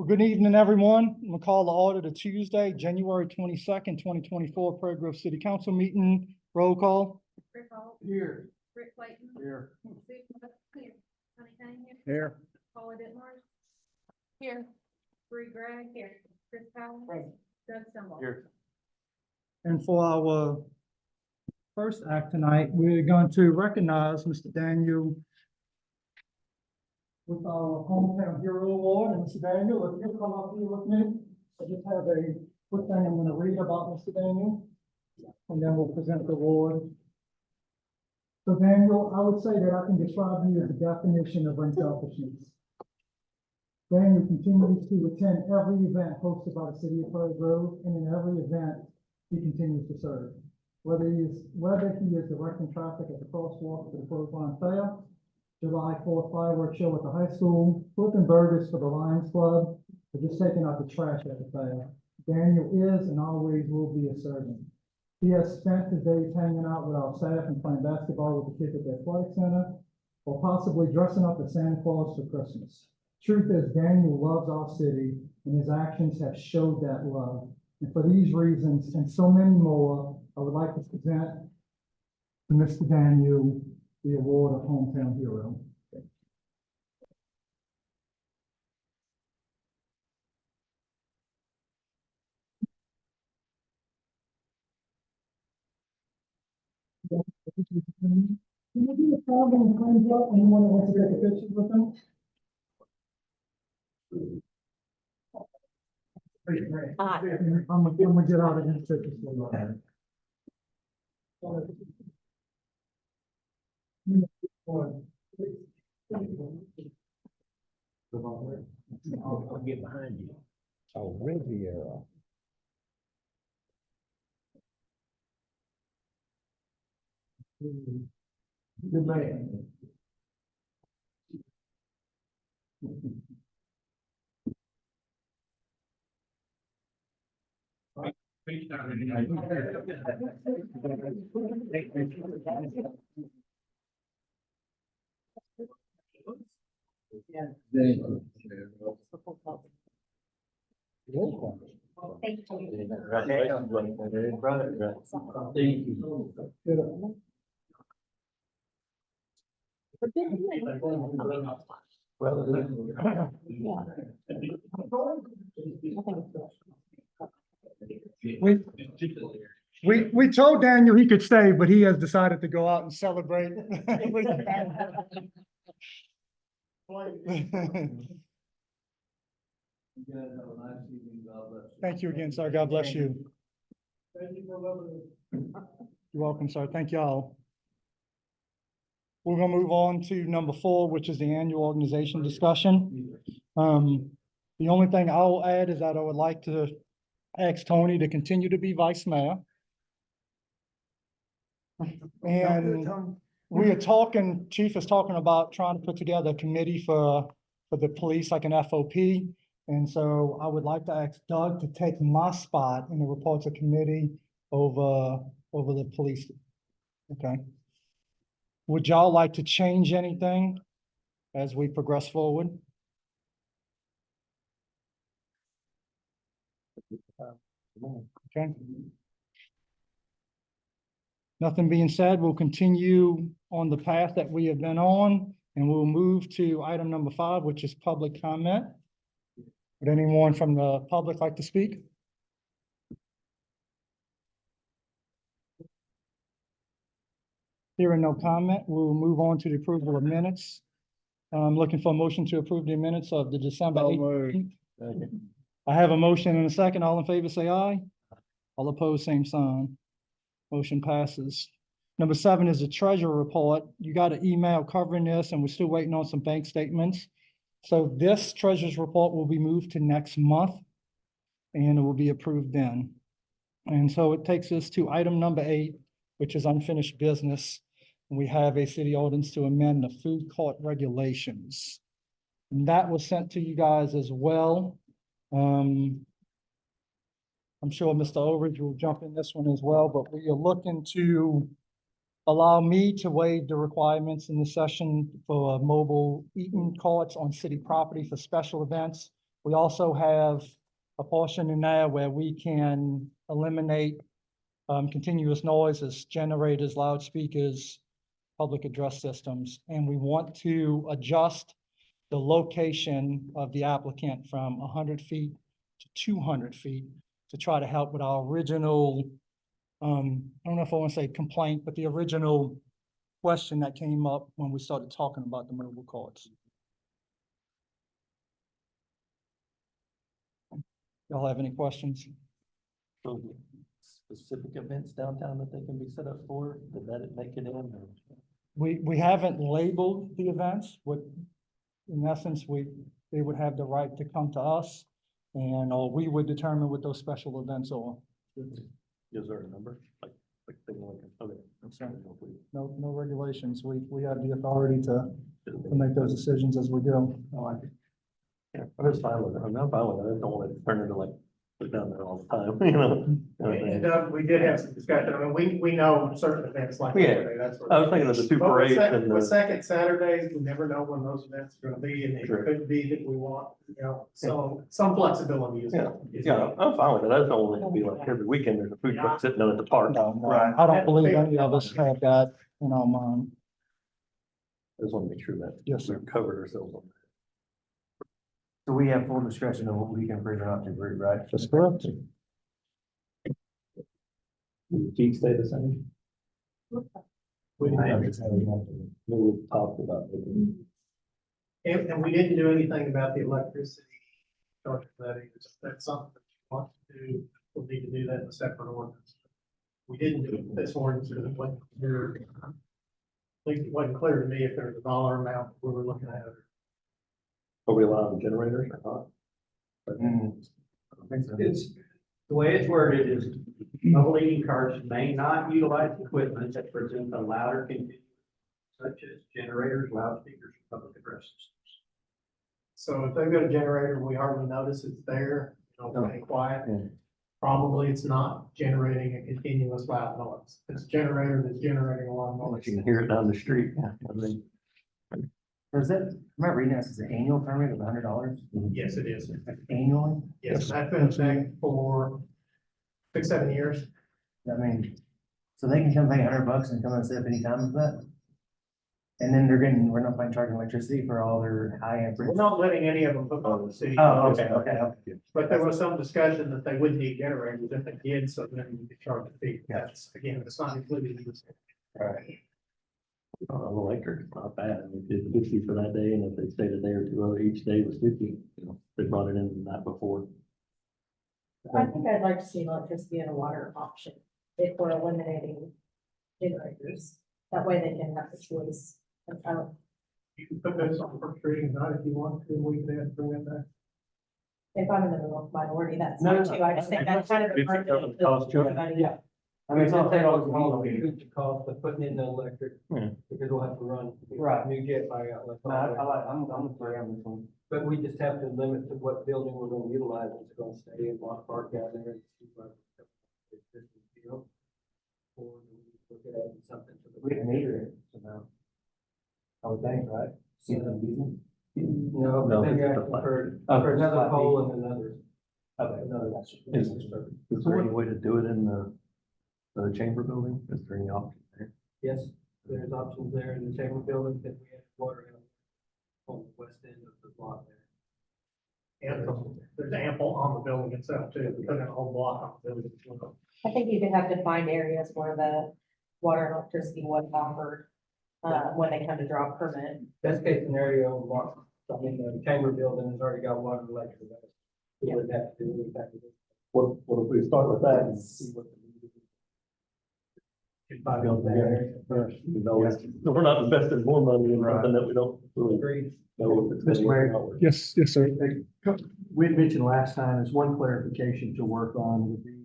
Well, good evening, everyone. I'm gonna call the order to Tuesday, January 22nd, 2024, Prairie Grove City Council meeting. Roll call. Rick Hall. Here. Rick Clayton. Here. Sue Smith. Here. Honey Kane here. Here. Paula Ditmars. Here. Bree Greg. Here. Chris Powell. Present. Doug Stumble. Here. And for our first act tonight, we're going to recognize Mr. Daniel with our Hometown Hero Award. And Mr. Daniel, if you'll come up here with me, I just have a quick thing I'm going to read about Mr. Daniel, and then we'll present the award. So Daniel, I would say that I can describe you as the definition of unselfishness. Daniel continues to attend every event hosted by the city of Prairie Grove, and in every event, he continues to serve. Whether he is directing traffic at the crosswalk for the Clothesline Fair, July 4th fireworks show at the high school, flipping burgers for the Lions Club, or just taking out the trash at the fair, Daniel is and always will be a servant. He has spent his days hanging out with our staff and playing basketball with the kids at the athletic center, or possibly dressing up as Santa Claus for Christmas. Truth is, Daniel loves our city, and his actions have showed that love. And for these reasons, and so many more, I would like to present to Mr. Daniel the award of Hometown Hero. Can you do the problem and claims up? Anyone that wants to take a picture with them? I'm gonna get out of this picture. I'll get behind you. Oh, Riviera. Good man. We told Daniel he could stay, but he has decided to go out and celebrate. Thank you again, sir. God bless you. You're welcome, sir. Thank y'all. We're gonna move on to number 4, which is the annual organization discussion. The only thing I'll add is that I would like to ask Tony to continue to be vice mayor. And we are talking, Chief is talking about trying to put together a committee for the police, like an FOP. And so I would like to ask Doug to take my spot in the reports of committee over the police. Okay. Would y'all like to change anything as we progress forward? Okay. Nothing being said, we'll continue on the path that we have been on, and we'll move to item number 5, which is public comment. Would anyone from the public like to speak? Hearing no comment, we'll move on to the approval of minutes. I'm looking for a motion to approve the minutes of the December 18th. I have a motion and a second. All in favor, say aye. All opposed, same sign. Motion passes. Number 7 is the treasurer report. You got an email covering this, and we're still waiting on some bank statements. So this treasurer's report will be moved to next month, and it will be approved then. And so it takes us to item number 8, which is unfinished business. And we have a city ordinance to amend the food court regulations. And that was sent to you guys as well. I'm sure Mr. Overidge will jump in this one as well, but we are looking to allow me to waive the requirements in the session for mobile eating carts on city property for special events. We also have a portion in there where we can eliminate continuous noises, generators, loudspeakers, public address systems, and we want to adjust the location of the applicant from 100 feet to 200 feet to try to help with our original, I don't know if I want to say complaint, but the original question that came up when we started talking about the mobile courts. Y'all have any questions? Specific events downtown that they can be set up for, did that make it in? Or? We haven't labeled the events, what, in essence, they would have the right to come to us, and we would determine what those special events are. Is there a number? Like thing like, okay, I'm sorry. No regulations. We have the authority to make those decisions as we go. I like it. Yeah, I'm just fine with it. I'm not fine with it. I just don't want it to turn into like, put down there all the time, you know? And we did have some discussion. I mean, we know certain events like Yeah. Labor Day, that's what. I was thinking of the two But with parades second- and With the, second Saturdays, we never know when those events are gonna be, and it Sure. could be that we want, you know, some flexibility is. Yeah. is yeah, needed. I'm fine with it. I just don't want it to be like every weekend there's a food truck sitting down at the park. No, Right. I don't believe any of us have that in our mind. I just want to make sure that Yes, sir. we've covered ourselves on that. So we have full discretion of what we can approve or not to approve, right? That's correct. Will the fee stay the same? We didn't have- We've talked about it. And we didn't do anything about the electricity charge for that either. That's something that you want to do, we'll need to do that in a separate ordinance. We didn't do it this ordinance because it wasn't clear. At least it wasn't clear to me if there was a dollar amount we were looking at. Are we allowing generators or not? I think so. It's, the way it's worded is, mobile heating cars may not utilize equipment that presents a louder continuous, such as generators, loudspeakers, or public address systems. So if they've got a generator, we hardly notice it's there, you know, pretty quiet. Yeah. Probably it's not generating a continuous loud noise. It's a generator that's generating a lot of noise. You can hear it down the street. Yeah. I mean, Is that, am I reading this as an annual permit of $100 Yes, it is. annually? Yes, that's been in effect for 6-7 years. I mean, so they can come pay $100 and come and set up any time of that? And then we're not like charging electricity for all their high amperage. We're not letting any of them hook on the city. Oh, okay. But there was some discussion that they wouldn't need generators if they did, so then you could charge a fee. That's, again, it's not included in this. Right. electric, it's not bad. I mean, it's 50 for that day, and if they stayed a day or two over each day was 50, you know, they brought it in the night before. I think I'd like to see electricity and a water option if we're eliminating generators. That way they can have the choice. You can put this on first reading tonight if you want to, we can bring it back. If I'm in the minority, that's No, fine no, too. I just think that's kind of. It's hard cover to- the cost, Joe. Yeah. I mean, it's all paid all the The cost of putting in the electric, Yeah. because we'll have to run. Right. New jet by outlet. I'm with you on this one. But we just have to limit to what building we're gonna utilize, if it's gonna stay in Block Park down there. Or do we look at adding something to the. We can meter it somehow. I would think, right? See them using? No, No, but then you it's have the flat- for another flat pole and another. Okay, no, that's. Is there any way to do it in the chamber building? Is there any option there? Yes, there's options there in the chamber building, that we have water out on the west end of the block there. And there's ample on the building itself too, we put in a whole block on the building. I think you could have defined areas where the water and electricity was offered, when they come to draw a permit. Best case scenario, I mean, the chamber building has already got water and electric. We would have to do anything. What if we start with that and see what the build there first? You know, we're not investing more money in something that we don't really Agreed. know if it's gonna Mr. work Mayor. out. Yes, sir. We had mentioned last time, is one clarification to work on would be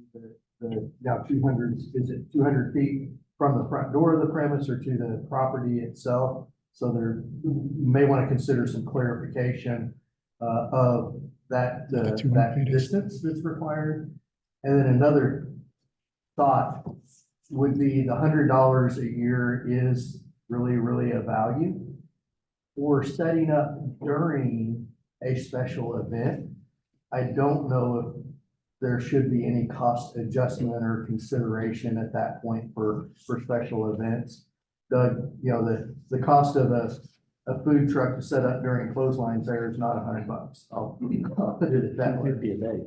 the now 200, is it 200 feet from the front door of the premise or to the property itself? So there, you may want to consider some clarification of that, that distance that's required. And then another thought would be the $100 a year is really a value for setting up during a special event. I don't know if there should be any cost adjustment or consideration at that point for special events. The cost of a food truck to set up during clothesline fair is not $100. I'll put it at that way. 50 a day.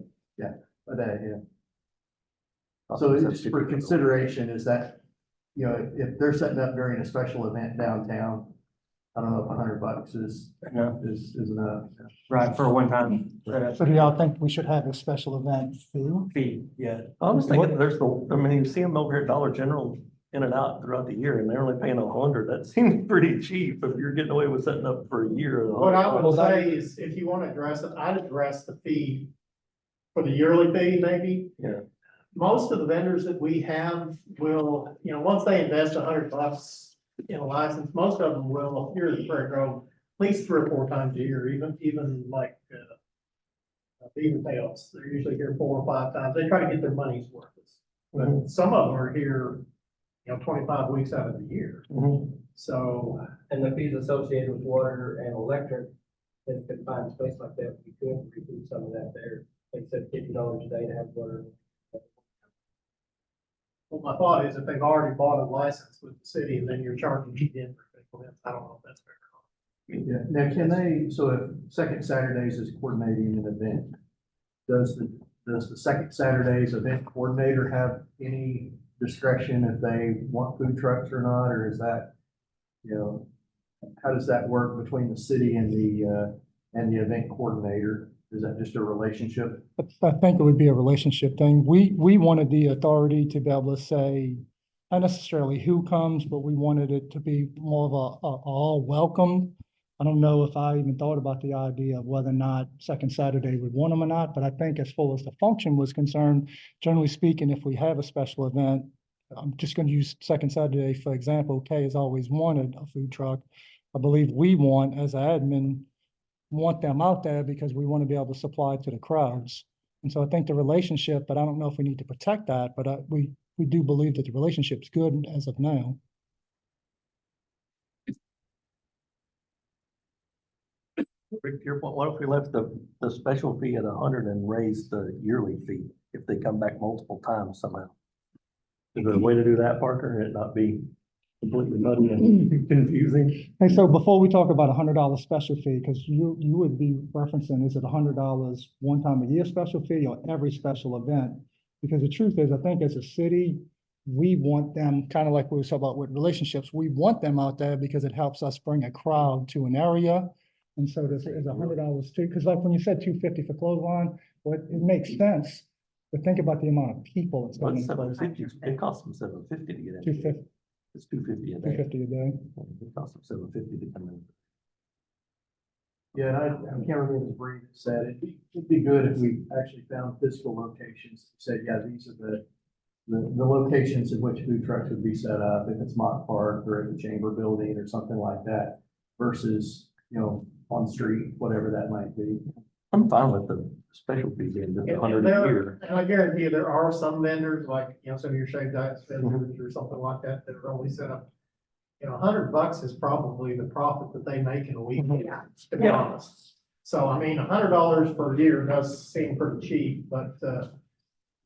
A day, yeah. So it's for consideration is that, if they're setting up during a special event downtown, I don't know if $100 is enough. Right, for a one-time setup So do y'all think we should have a special event fee? fee, yeah. I was thinking, you see them over here at Dollar General in and out throughout the year, and they're only paying $100. That seems pretty cheap if you're getting away with setting up for a year. What I would say is, if you want to address it, I'd address the fee for the yearly fee, maybe. Yeah. Most of the vendors that we have will, once they invest $100 in a license, most of them will appear at the Prairie Grove at least 3 or 4 times a year, even like, Beaver Tails. They're usually here 4 or 5 times. They try to get their money's worth. But some of them are here, 25 weeks out of the year. So, And the fees associated with water and electric, if we could find a space like that, we could recoup some of that there. Like I said, $50 a day to have water. well, my thought is if they've already bought a license with the city and then you're charging them for special events, I don't know if that's fair. Yeah, now can they, so if Second Saturdays is coordinating an event, does the Second Saturdays event coordinator have any discretion if they want food trucks or not, or is that, how does that work between the city and the event coordinator? Is that just a relationship? I think it would be a relationship thing. We wanted the authority to be able to say, not necessarily who comes, but we wanted it to be more of a all welcome. I don't know if I even thought about the idea of whether or not Second Saturday would want them or not, but I think as far as the function was concerned, generally speaking, if we have a special event, I'm just going to use Second Saturday, for example, Kay has always wanted a food truck. I believe we want, as admin, want them out there because we want to be able to supply to the crowds. And so I think the relationship, but I don't know if we need to protect that, but we do believe that the relationship's good as of now. Rick, to your point, what if we left the special fee at 100 and raised the yearly fee if they come back multiple times somehow? Is there a way to do that, Parker, and it not be completely muddy and confusing? Hey, so before we talk about $100 special fee, because you would be referencing, is it $100 one time a year special fee or every special event? Because the truth is, I think as a city, we want them, kind of like we were talking about with relationships, we want them out there because it helps us bring a crowd to an area. And so there's $100 too, because like when you said $250 for clothesline, well, it makes sense. But think about the amount of people it's going What's to close. $750? It costs them $750 to get in. 250, It's $250 a day. 250 a day. It costs them $750 to come in. Yeah, and I can't remember the brief that said it'd be good if we actually found physical locations, said, yeah, these are the locations in which food trucks would be set up, if it's Mock Park or at the Chamber Building or something like that, versus, on the street, whatever that might be. I'm fine with the special fee being just And 100 a year. And I guarantee you, there are some vendors, like, some of your Shave Diets vendors or something like that, that are only set up. $100 is probably the profit that they make in a week, to be honest. So, I mean, $100 per year does seem pretty cheap, but,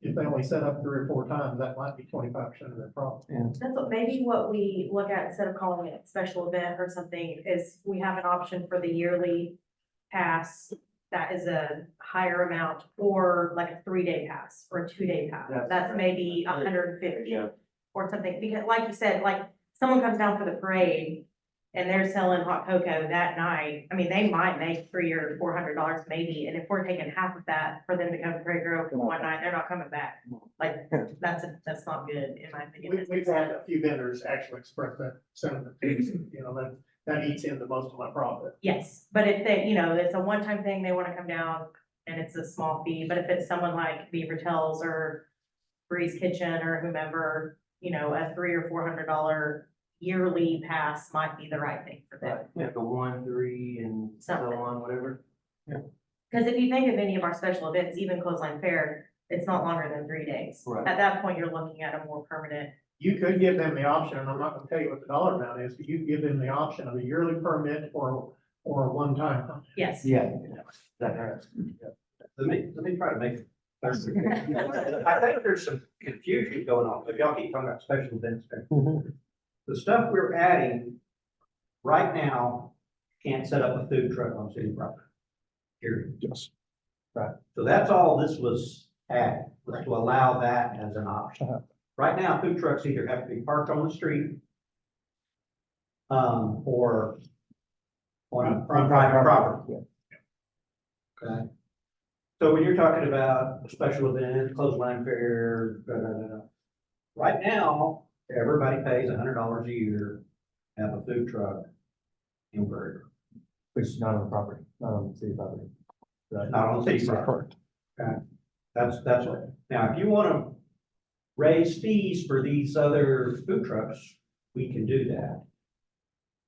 if they only set up 3 or 4 times, that might be 25% of their profit. That's what we look at instead of calling it special event or something, is we have an option for the yearly pass. That is a higher amount, or like a 3-day pass or a 2-day pass. That's maybe 150 or something, because like you said, like someone comes down for the parade and they're selling hot cocoa that night. I mean, they might make $300 or $400 maybe. And if we're taking half of that for them to come to Prairie Grove for one night, they're not coming back. Like, that's not good in my opinion. We've had a few vendors actually express that sentiment, that eats into most of my profit. Yes, but if they, it's a one-time thing, they want to come down and it's a small fee, but if it's someone like Beaver Tails or Bree's Kitchen or whomever, a $300 or $400 yearly pass might be the right thing for them. Yeah, the 1, 3, and so Something. on, whatever. Because if you think of any of our special events, even Clothesline Fair, it's not longer than 3 days. Right. At that point, you're looking at a more permanent. You could give them the option, and I'm not gonna tell you what the dollar amount is, but you could give them the option of a yearly permit or a one-time permit. Yes. Yeah, that hurts. let me try to make it clear. I think there's some confusion going on, if y'all keep talking about special events. The stuff we're adding right now can't set up a food truck on city property. Period. Yes. So that's all this was added, was to allow that as an option. Right now, food trucks either have to be parked on the street, or on private property. Okay. So when you're talking about a special event, clothesline fair, right now, everybody pays $100 a year to have a food truck in Prairie. Which is not on the property, not on the city property. Not on city property. Okay, that's what, now, if you wanna raise fees for these other food trucks, we can do that.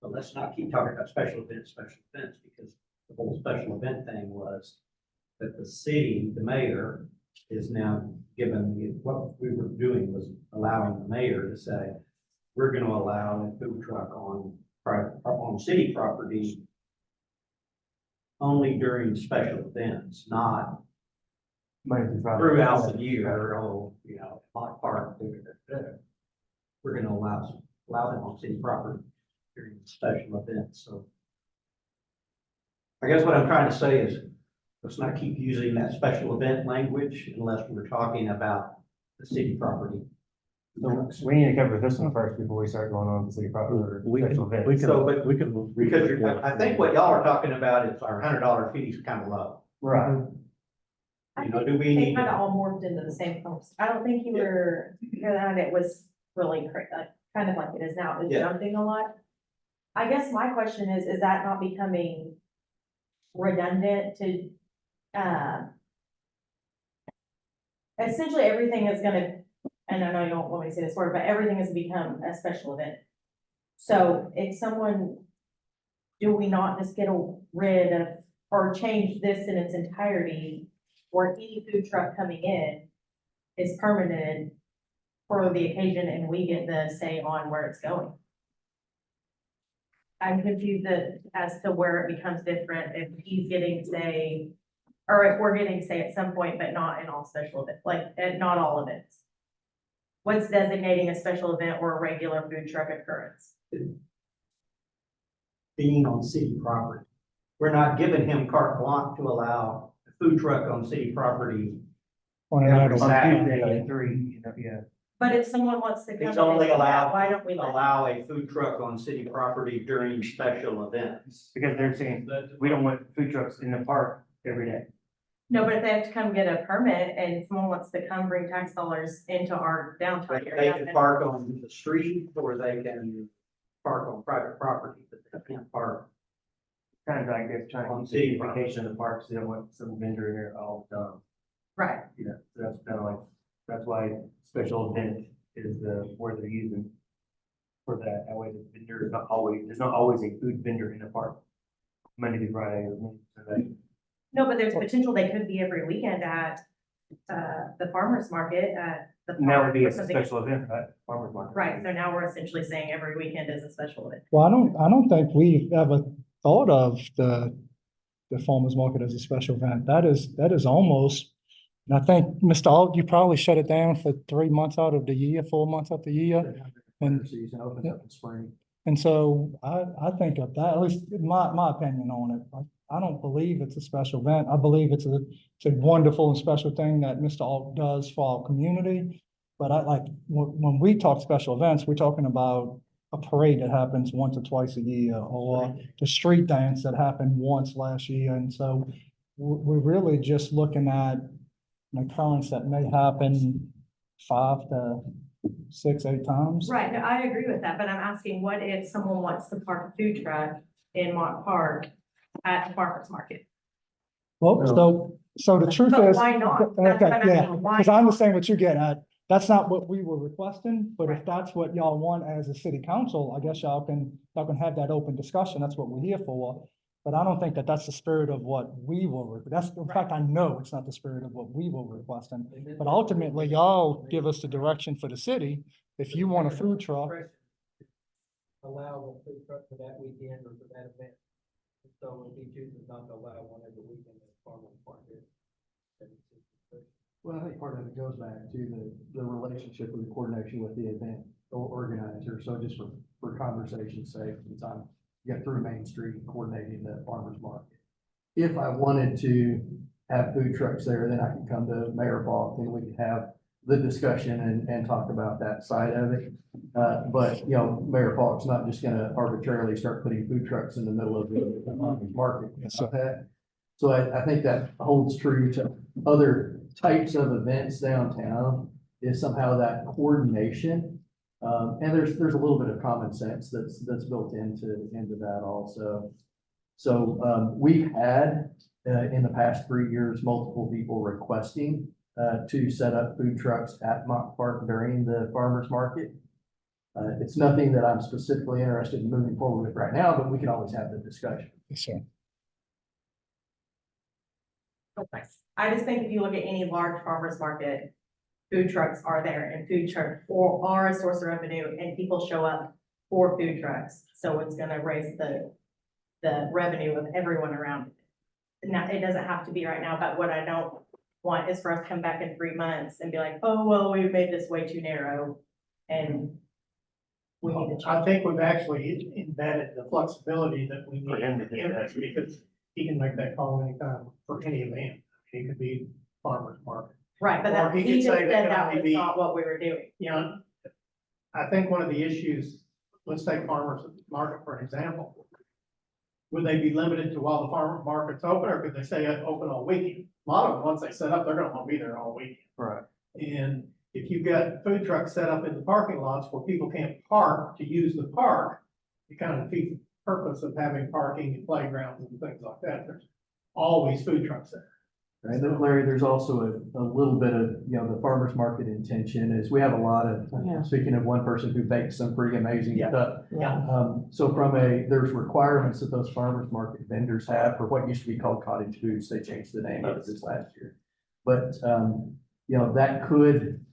But let's not keep talking about special events, because the whole special event thing was that the city, the mayor, is now given, what we were doing was allowing the mayor to say, we're gonna allow a food truck on private, on city property only during special events, not Monday through Friday. throughout the year, or, you know, Lock Park. We're gonna allow them on city property during special events, so. I guess what I'm trying to say is, let's not keep using that special event language unless we're talking about the city property. So we need to cover this one first before we start going on to city property or We can, special events. we can, So, but- we can. Because I think what y'all are talking about is our $100 fees kind of low. Right. I You know, think do we they need kind of to? all morphed into the same post. I don't think you were, that it was really kind of like it is now, it's Yeah. jumping a lot. I guess my question is that not becoming redundant to, essentially everything is gonna, and I know you don't want me to say this word, but everything has become a special event. So if someone, do we not just get rid of, or change this in its entirety, where any food truck coming in is permitted for the occasion and we get the say on where it's going? I'm confused as to where it becomes different, if he's getting say, or if we're getting say at some point, but not in all special events, like, at not all events. What's designating a special event or a regular food truck occurrence? Being on city property. We're not giving him carte blanche to allow a food truck on city property. On an Every idle Saturday. Saturday at 3, you know, yeah. But if someone wants to come. It's in and only do that, allowed, why don't we let them? allow a food truck on city property during special events. Because they're saying, we don't want food trucks in the park every day. No, but if they have to come get a permit and someone wants to come bring tax dollars into our downtown They area. can park on the street, or they can park on private property, but they can't park. Kind of, I guess, trying On to city keep the vacation in the parks, they don't want some vendor in there all the time. Right, You know, so that's kind of like, that's why special event is the word they're using for that. That way the vendor is not always, there's not always a food vendor in the park. Monday through Friday or Monday through Sunday. no, but there's potential they could be every weekend at, the farmer's market at the. And that would be a park or something. special event, right? Farmer's market. Right, so now we're essentially saying every weekend is a special event. Well, I don't think we've ever thought of the farmer's market as a special event. That is almost, and I think, Mr. Alt, you probably shut it down for 3 months out of the year, 4 months out the year. And- Season opens up in spring. And so I think of that, at least my opinion on it. I don't believe it's a special event. I believe it's a wonderful and special thing that Mr. Alt does for our community. But I like, when we talk special events, we're talking about a parade that happens once or twice a year, or the street dance that happened once last year. And so we're really just looking at an occurrence that may happen 5 to 6, 8 times. Right, no, I agree with that, but I'm asking, what if someone wants to park a food truck in Mont Park at the farmer's market? Well, so the truth But is. why not? That's Okay, what I'm yeah, asking, why because I not? understand what you're getting at. That's not what we were requesting, but if Right. that's what y'all want as a city council, I guess y'all can have that open discussion. That's what we're here for. But I don't think that that's the spirit of what we were, that's, in fact, I know it's not the spirit of what we were requesting. But ultimately, y'all give us the direction for the city. If you want a food truck, Allow the food truck for that weekend or for that event. So if he chooses not to allow one every weekend, that's farmer's market. Well, I think part of it goes back to the relationship or the coordination with the event or organizer. So just for conversation's sake, since I'm get through Main Street coordinating the farmer's market. If I wanted to have food trucks there, then I could come to Mayor Falk and we could have the discussion and talk about that side of it. But, you know, Mayor Falk's not just gonna arbitrarily start putting food trucks in the middle of the farmer's market. So I think that holds true to other types of events downtown, is somehow that coordination. And there's a little bit of common sense that's built into that also. So, we've had, in the past 3 years, multiple people requesting, to set up food trucks at Mock Park during the farmer's market. It's nothing that I'm specifically interested in moving forward with right now, but we can always have the discussion. Yes, sir. I just think if you look at any large farmer's market, food trucks are there, and food trucks are a source of revenue, and people show up for food trucks. So it's gonna raise the revenue of everyone around it. Now, it doesn't have to be right now, but what I don't want is for us to come back in 3 months and be like, oh, well, we made this way too narrow, and we need to I change. think we've actually embedded the flexibility that we For need him to in do him, that. because he can make that call anytime for any event. It could be farmer's market. Right, but Or that, he he could just say said that can that only was be- not what we were doing. You know, I think one of the issues, let's take farmer's market for an example. Would they be limited to while the farmer market's open, or could they say open all weekend? A lot of them, once they set up, they're gonna wanna be there all weekend. Right. And if you've got food trucks set up in the parking lots where people can't park to use the park, it kind of defeats the purpose of having parking and playgrounds and things like that. There's always food trucks there. Right, then, Larry, there's also a little bit of, you know, the farmer's market intention is we have a lot of, speaking of one person who bakes some pretty amazing Yeah. stuff. Yeah. So there's requirements that those farmers market vendors have for what used to be called cottage foods. They changed the name of it this last year. But, you know, that could,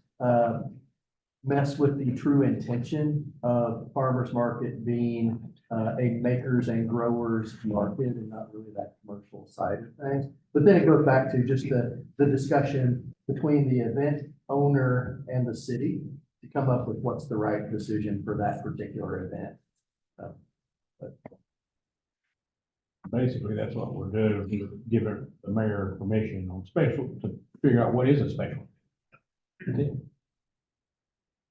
mess with the true intention of farmers market being, a makers and growers market and not really that commercial side of things. But then it goes back to just the discussion between the event owner and the city to come up with what's the right decision for that particular event. Basically, that's what we're doing, giving the mayor permission on special, to figure out what is a special.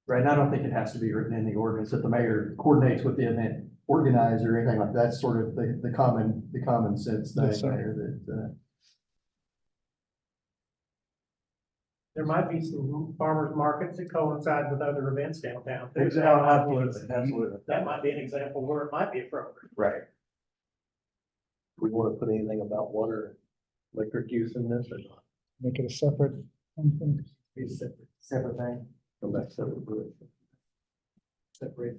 Right, and I don't think it has to be written in the ordinance that the mayor coordinates with the event organizer or anything like that. That's sort of the common sense thing Yes, sir. there that, There might be some farmers markets that coincide with other events downtown. too. Absolutely. That might be an example where it might be appropriate. Right. We want to put anything about water, electric use in this or not? Make it a separate. something. Be separate thing. Come back separate. Separate.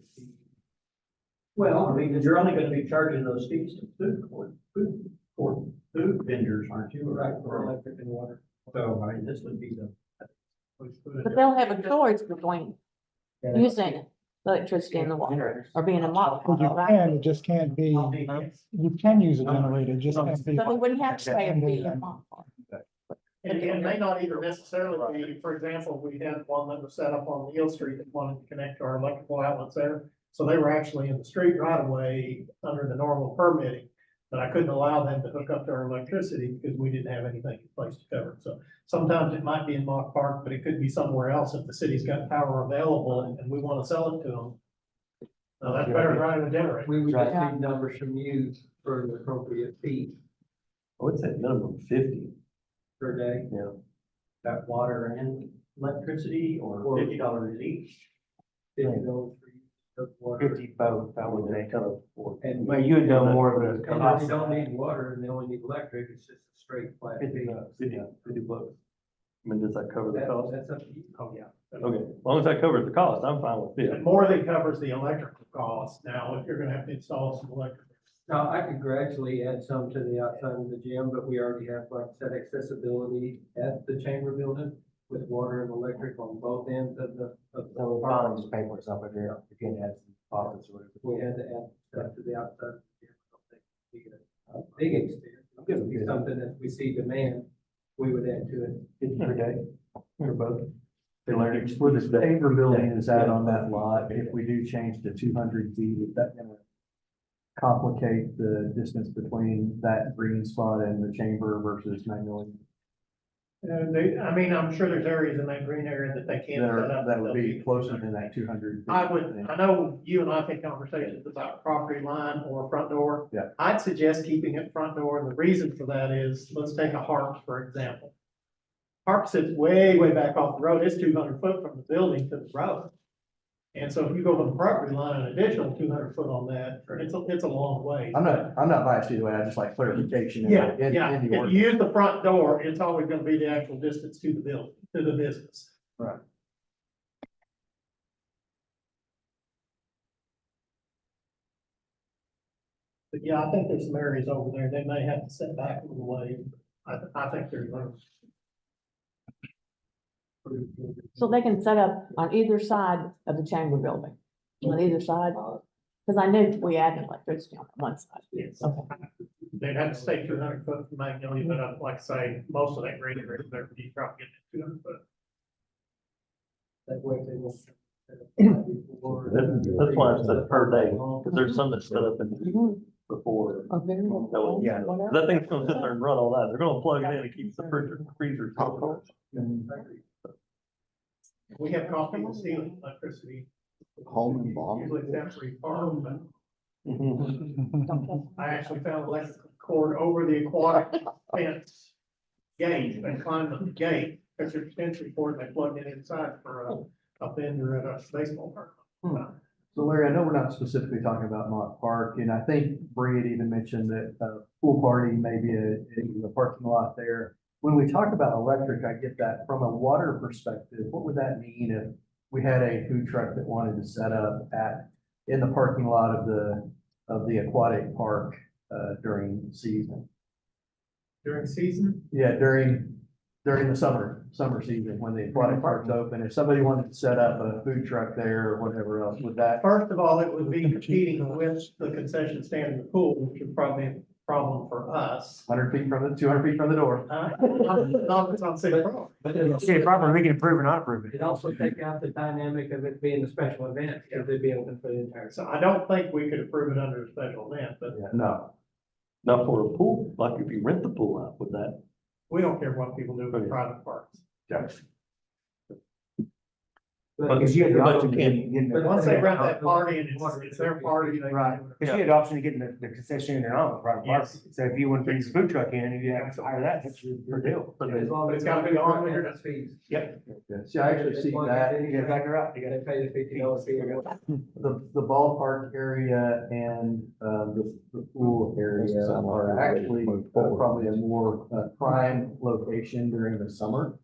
Well, I mean, you're only gonna be charging those fees to food vendors, aren't you? Right, for electric and water. So, I mean, this would be the. But they'll have a choice between using electricity and the water or being a mock. Well, you can, it just can't be, you can use a generator, it just can't be. So they wouldn't have to pay a fee at mock. And it may not even necessarily be, for example, we had one that was set up on Neal Street that wanted to connect to our electrical outlets there. So they were actually in the street right away under the normal permitting, but I couldn't allow them to hook up to our electricity because we didn't have anything in place to cover it. So sometimes it might be in Mock Park, but it could be somewhere else if the city's got power available and we want to sell it to them. That's better than running a generator. We would just Right. need numbers from you for the appropriate fee I would say minimum 50. per day. Yeah. Got water and electricity or $50 each? $50 for use of water. 50 both, I would say, kind of. And But you would know more of and the if cost. they don't need water and they only need electric, it's just a straight flat fee. 50 bucks. I mean, does that cover the cost? That's up to you. Oh, yeah. Okay, as long as that covers the cost, I'm fine with And it. more than covers the electrical cost. Now, if you're gonna have to install some electrical. Now, I could gradually add some to the outside of the gym, but we already have, like I said, accessibility at the chamber building with water and electric on both ends of the. So we're filing just papers up there, if you had some office or whatever. If we had to add stuff to the outside of the gym, I don't think it'd be a big extent. It could be something that we see demand we would add to it. 50 per day, or both. Where the chamber building is at on that lot, if we do change to 200 feet, is that gonna complicate the distance between that green spot and the chamber versus Magnolia? I'm sure there's areas in that green area that they can't set up. That would be closer than that 200. I know you and I have had conversations about property line or front door. Yeah. I'd suggest keeping it front door, and the reason for that is, let's take a Harps, for example. Harp sits way, way back off the road, it's 200 foot from the building to the road. And so if you go to the property line, an additional 200 foot on that, it's a long way. I'm not biased either way, I just like clarification. Yeah, in the if you ordinance. use the front door, it's always gonna be the actual distance to the building, to the business. Right. But yeah, I think there's some areas over there, they may have to set back a little way. I think there's room. So they can set up on either side of the chamber building, on either side? Because I knew we had electricity on one side. Yes. Okay. They'd have to stay 200 foot from Magnolia, but like I say, most of that green area there, you probably get 200 foot. That way they will. That's why I said per day, because there's some that set up in Mhm. before. Okay. Yeah, that thing's gonna sit there and run all that. They're gonna plug it in and keep the freezer cold. We have coffee and stealing electricity. Home and bomb. Usually it's free farm, but Mhm. I actually found electrical cord over the aquatic fence gate, and climbed the gate, there's an extension cord, and they plugged it inside for a vendor at a baseball tournament. So Larry, I know we're not specifically talking about Mott Park, and I think Bree had even mentioned that pool party may be a parking lot there. When we talk about electric, I get that. From a water perspective, what would that mean if we had a food truck that wanted to set up in the parking lot of the aquatic park during season? During season, Yeah, during the summer season, when the aquatic park's open, if somebody wanted to set up a food truck there or whatever else, would that? first of all, it would be competing with the concession stand in the pool, which would probably be a problem for us. 200 feet from the door. Not if it's on city property. But it'll City property, we can approve or not approve it. it also take out the dynamic of it being a special event, because they'd be open for the entire. So I don't think we could approve it under a special event, but No. Now for a pool, like if you rent the pool out, would that? we don't care what people do with private parks. Because you had the But you option to can't- get. But once they rent that party and it's their party, they Right, can do because you had the option of getting the concession and all, right? Yes. So if you want to bring your food truck in and you have to hire that, that's your deal. But As long But as it's gotta be on there. That's fees. Yep. See, I actually see that. Yeah, exactly right. You They got pay the $50 fee. The ballpark area and the pool area are actually probably a more prime location during the summer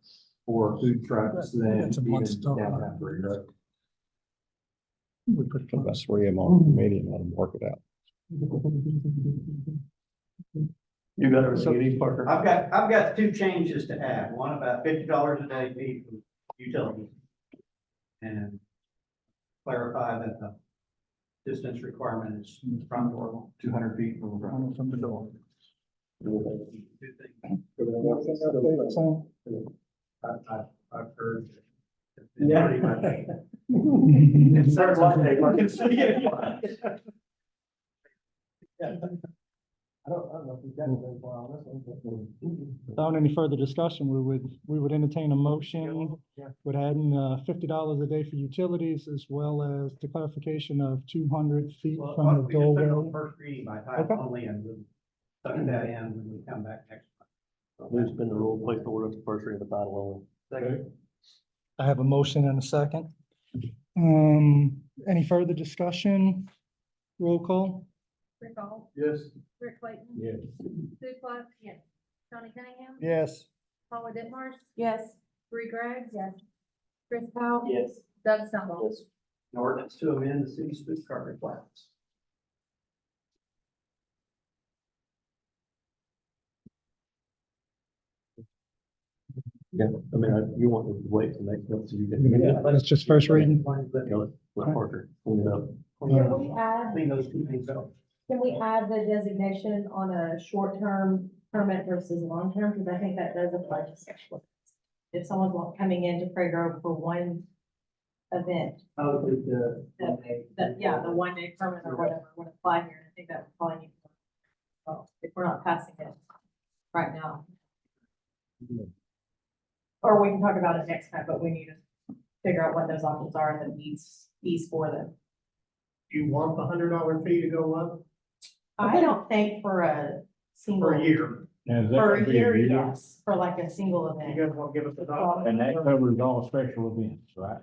for food trucks than It's a even month start. downtown Prairie. We put That's 3 on the committee and let them work it out. You got everything you need, Parker? I've got two changes to add, one about $50 a day fee for utilities. And clarify that the distance requirement is front door. 200 feet from the front. from the door. Two things. I've heard. Yeah. Pretty much. It's their lot, they can see it. I don't know if we've got it very far on this one, but without any further discussion, we would entertain a motion with adding $50 a day for utilities, as well as the clarification of 200 feet Well, from we the just put it on doorway. first reading by title only, and we'll tuck that in when we come back next month. There's been the rule, place the order, the first reading of the title only. I have a motion and a second. Any further discussion? Roll call? Rick Hall, Yes. Rick Clayton. Yes. Sue Pluck. Yes. Tony Cunningham. Yes. Paula Ditmars. Yes. Bree Greg. Yes. Chris Powell. Yes. Doug Stumble. An ordinance to amend the city's food cart requirements. Yeah, I mean, you want to wait to make that so you can. Yeah, but it's just first reading. Let Parker clean it up. Can we add, Clean those two things up. can we add the designation on a short-term permit versus long-term, because I think that does apply to special events. If someone's coming into Prairie Grove for one event, Oh, the 1 day permit or whatever would apply here, I think that would probably need. Well, if we're not passing it right now. Or we can talk about it next time, but we need to figure out what those options are and the needs for them. Do you want the $100 fee to go up I don't think for a single. for a year? Now, is that For gonna a be year, yes, for like a single You event. guys want to give us a dollar? And that covers all special events, right?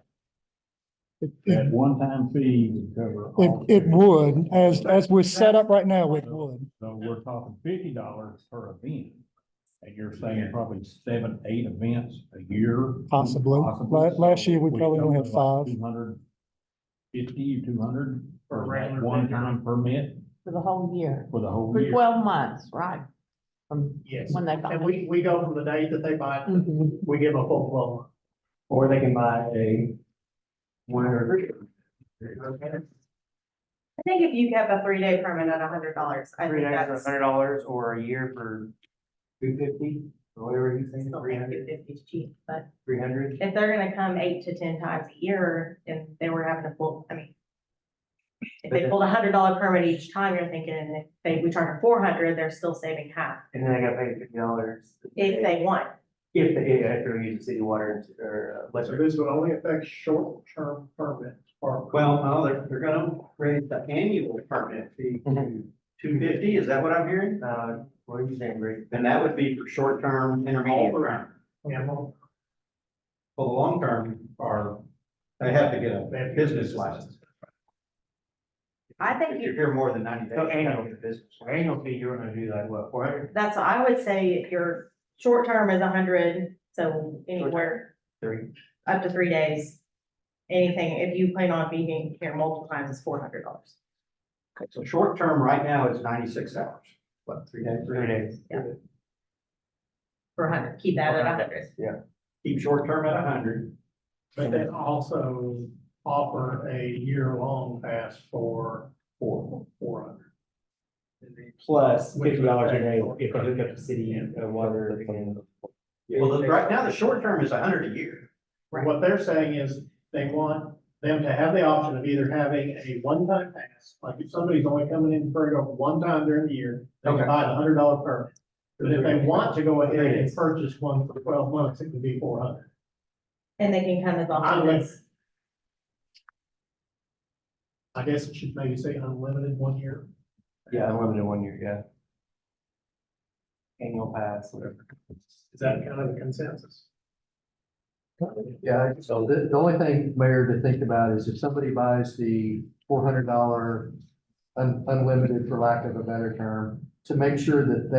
It, That one-time fee would cover all. it special would, as we're set up right now, it would. So we're talking $50 per event. And you're saying probably 7, 8 events a year? Possibly. Last year, we probably only had 5. 250, 200 For a for regular that one-time permit For the whole year, for the whole for year. 12 months, right? From Yes. when they buy And it. we go from the date that they buy it, Mhm. we give them a full 12 months. Or they can buy a one or three. I think if you get a 3 day permit at $100, I Three think days for that's. $100 or a year for $250 or whatever he's saying, Still think 250 is cheap, but 300. if they're gonna come 8 to 10 times a year, and they were having a full, I mean. If they pulled $100 permit each time, you're thinking if we charge them 400, they're still saving half, And then I got paid $50. if they want. If they're using city water or So electric. this would only affect short-term permits. Well, no, they're gonna raise the annual permit fee to 250, is that what I'm hearing? What are you saying, Greg? And that would be for short-term, intermediate term. Yeah, well, For the long-term, they have to get a business license. I If think you're here more than 90 days, So you gotta annual. get a business. For annual fee, you're gonna do like what, 400? that's, I would say if your short term is 100, so anywhere 3. up to 3 days. Anything, if you plan on being here multiple times, it's $400. Okay, so short-term right now is 96 hours. What, 3 days? 3 days. For 100, keep that at 100. Keep short-term at 100. but then also offer a year-long pass for 400. Plus Which would $50 a day affect- if they hook up the city water and. Well, right now, the short-term is 100 a year. What they're saying is they want them to have the option of either having a one-time pass, like if somebody's only coming in for one time during the year, they can Okay. buy the $100 permit. But if they want to go ahead and purchase one for 12 months, it could be 400. And they can come as often as, I guess it should maybe say unlimited 1 year. Yeah, unlimited 1 year, yeah. Annual pass, whatever. Is that kind of the consensus? Yeah, so the only thing, Mayor, to think about is if somebody buys the $400 unlimited, for lack of a better term, to make sure that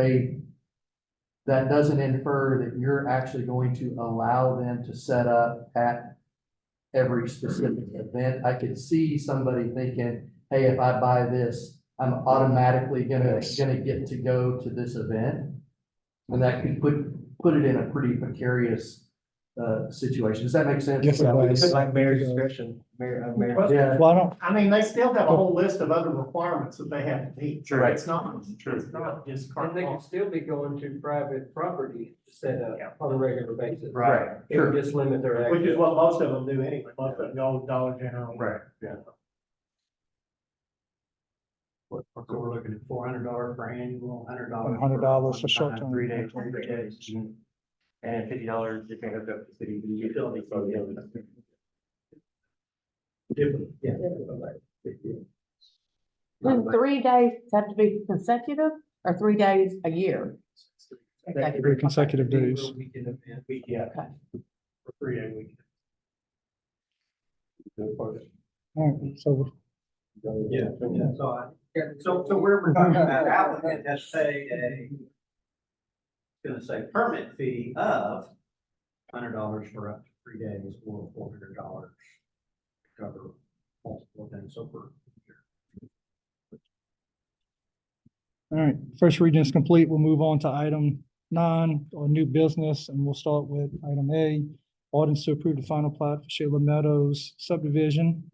that doesn't infer that you're actually going to allow them to set up at every specific event. I could see somebody thinking, hey, if I buy this, I'm automatically gonna get to go to this event. And that could put it in a pretty precarious situation. Does that make sense? Yes, it does. It's like mayor's discretion, mayor. Yeah. Well, I don't, I mean, they still have a whole list of other requirements that they have to meet. True. It's not just carte And they can blanche. still be going to private property to set up on a regular basis. Right. It would just limit their access. Which is what most of them do anyway. Most of them go to Dollar General. Right, yeah. So we're looking at $400 for annual, $100. $100 for short-term. 3 days, 3 days. And $50 if they hook up the city utility. Then 3 days have to be consecutive or 3 days a year? 3 consecutive days. Weekend event. Yeah. Okay. For 3 day weekend. all right, so Yeah, so we're talking about applicant has to pay gonna say permit fee of $100 for up to 3 days or $400 to cover multiple events over. all right, first reading is complete. We'll move on to item 9 or new business, and we'll start with item A. Ordinance to approve the final plat for Sheila Meadows subdivision.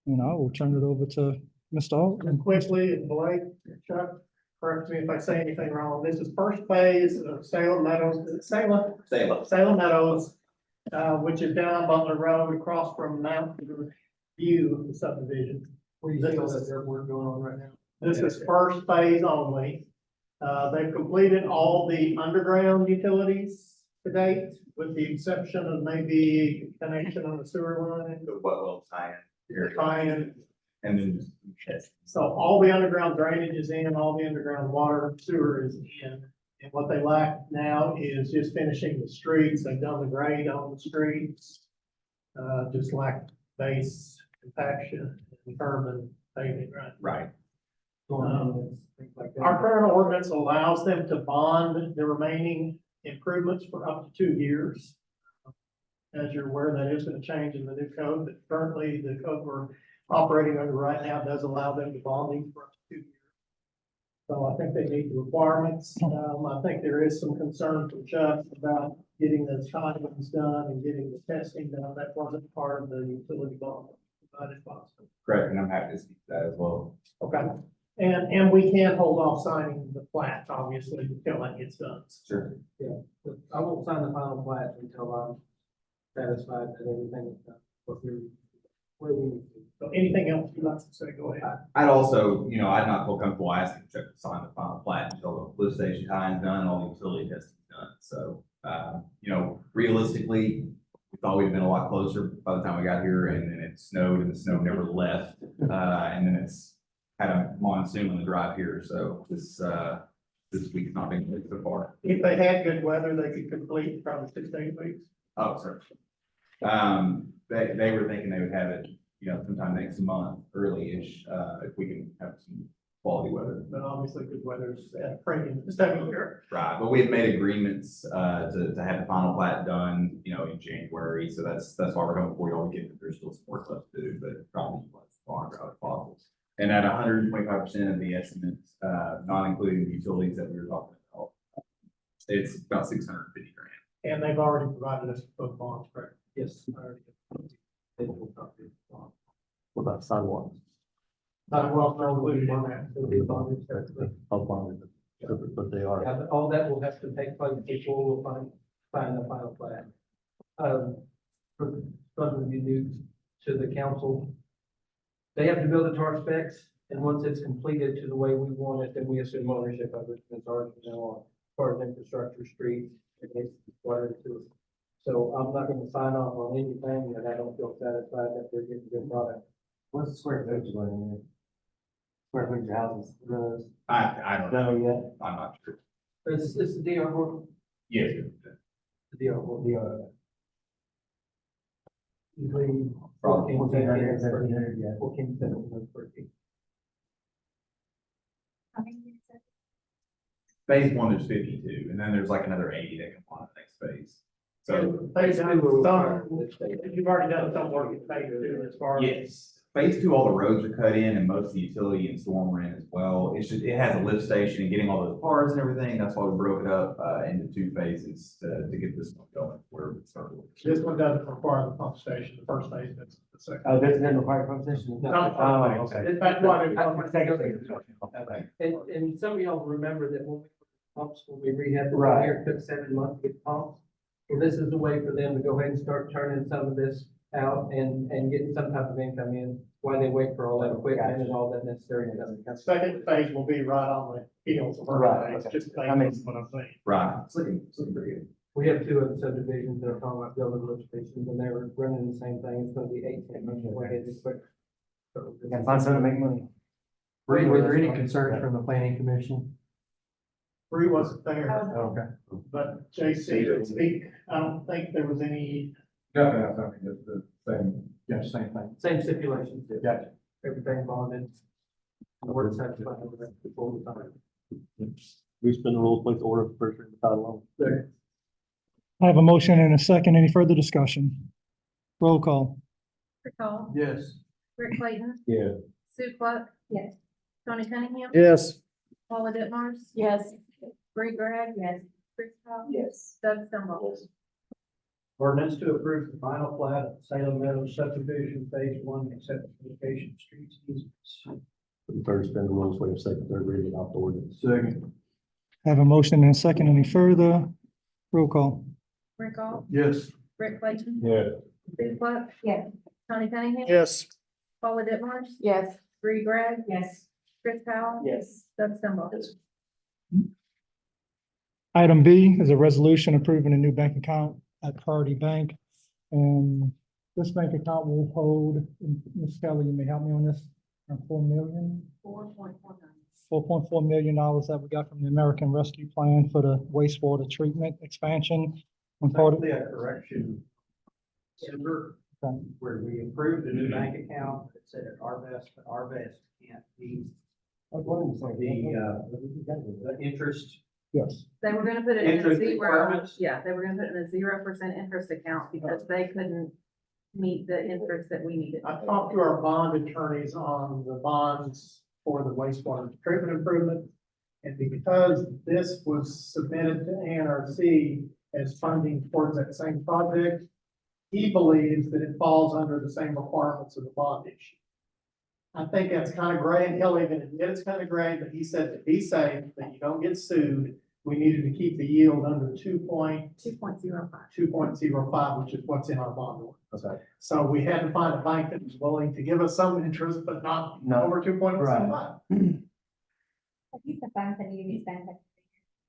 And I will turn it over to Mr. Alt. And quickly, Blake, Chuck, correct me if I say anything wrong, this is first phase of Salem Meadows, is it Salem? Salem. Salem Meadows, which is down Butler Road across from Mountain View subdivision. Where you see all that dirt work going on right now? This is first phase only. They've completed all the underground utilities to date, with the exception of maybe connection on the sewer line. The well tie-in. Tie-in. And then just. So all the underground drainage is in, all the underground water sewer is in. And what they lack now is just finishing the streets. They've done the grade on the streets. Just lack base compaction and curb and paving, right? Right. Things like that. Our current ordinance allows them to bond the remaining improvements for up to 2 years. As you're aware, that is gonna change in the new code, but currently the code we're operating under right now does allow them to bond these for up to 2 years. So I think they meet the requirements. I think there is some concern from Chuck about getting the timings done and getting the testing done. That wasn't part of the utility bond provided by us. Correct, and I'm happy to speak to that as well. Okay, and we can't hold off signing the plat, obviously, until that gets done. Sure. But I won't sign the final plat until I'm satisfied that everything is done. Where we need to. So anything else you'd like to say, go ahead. I'd also, I'd not feel comfortable asking Chuck to sign the final plat until the lift station tie-in's done, all the utility testing's done. So, realistically, we thought we'd been a lot closer by the time we got here, and then it snowed and the snow never left. And then it's had a monsoon on the drive here, so this week's not been good so far. If they had good weather, they could complete probably 6 to 8 weeks. Oh, sorry. They were thinking they would have it, sometime next month, early-ish, if we can have some quality weather. But obviously, good weather's at premium this time of year. Right, but we have made agreements, to have the final plat done, in January, so that's why we're coming for you all weekend. There's still some work left to do, but probably as longer as possible. And at 125% of the estimates, not including the utilities that we were talking about, it's about 650 grand. And they've already provided us with both bonds, correct? Yes. I already got the digital copy. What about sidewalks? Not well, no, included in that. So the bond is separate. How bonded, but they are. Yeah, but all that will have to take place before we'll find the final plan. For something you do to the council. They have to build it to our specs, and once it's completed to the way we want it, then we assume ownership of it, and it's ours from now on. As far as infrastructure, streets, it needs to be water to it. So I'm not gonna sign off on anything that I don't feel satisfied that they're getting a good product. What's the square footage going in there? Square footage houses, I don't know, yet. I'm not sure. It's the DR board, Yes, the DR board, DR. Usually. Probably 1400, 1700, yeah, 1700 square feet. How many units is phase one is 52, and then there's like another 80 that come on the next phase. So, Phase two, you've already done some work in phase 2 as far as. yes, phase two, all the roads are cut in and most of the utility and storm ran as well. It has a lift station and getting all those parts and everything. That's why we broke it up, into 2 phases to get this one going where we started. This one doesn't require the pump station, the first phase, that's the second. Oh, this doesn't require pump station? Not the Oh, first okay. phase. That's why And some of y'all remember that when we put pumps, when we rehabbed the Right. here, it took 7 months to get pumps. Well, this is the way for them to go ahead and start turning some of this out and getting some type of income in while they wait for all that equipment and all that necessary stuff. second phase will be right on the heels of our Right, phase, okay. just based I mean- on what I'm saying. Right, it's looking pretty good. We have 2 other subdivisions that are talking about building lift stations and they're running the same thing. It's gonna be 8-10 months away this quick. Gotta find something to make money. Were there any concerns from the planning commission? Bree wasn't there, Okay. but JC could speak. I don't think there was any. Definitely have something that's the same. Yeah, same thing. Same stipulations. Gotcha. Everything bonded. We're satisfied with that before we sign. We spin the rules, place order for first reading of the title only. I have a motion and a second. Any further discussion? Roll call. Rick Hall, Yes. Rick Clayton, Yeah. Sue Pluck. Yes. Tony Cunningham. Yes. Paula Ditmars. Yes. Bree Greg. Yes. Chris Powell. Yes. Doug Stumble. Ordinance to approve the final plat of Salem Meadows subdivision phase 1, except for location streets easements. Third, suspend the rules, waive second, third reading, adopt the ordinance. Second. Have a motion and a second. Any further? Roll call. Rick Goff, Yes. Rick Clayton, Yeah. Sue Pluck. Yes. Tony Cunningham. Yes. Paula Ditmars, Yes. Bree Greg, Yes. Chris Powell. Yes. Doug Stumble. Item B is a resolution approving a new bank account at Prairie Bank. And this bank account will hold, and Ms. Kelly, you may help me on this, around $4.4 million that we got from the American Rescue Plan for the wastewater treatment expansion. And part of, Actually, a correction. December, where we approved the new bank account, it said at our best, but our best can't be the interest. yes, They were gonna put it in a Interest 0, requirements? yeah, they were gonna put it in a 0% interest account because they couldn't meet the interest that we needed. I talked to our bond attorneys on the bonds for the wastewater treatment improvement. And because this was submitted to NRC as funding towards that same project, he believes that it falls under the same requirements of the bond issue. I think that's kind of gray, and he'll even admit it's kind of gray, but he said to be safe, that you don't get sued, we needed to keep the yield under 2.05, 2.05, which is what's in our bond order. Okay. So we had to find a bank that was willing to give us some interest, but not No. over 2.05. Are these the funds that need to be spent?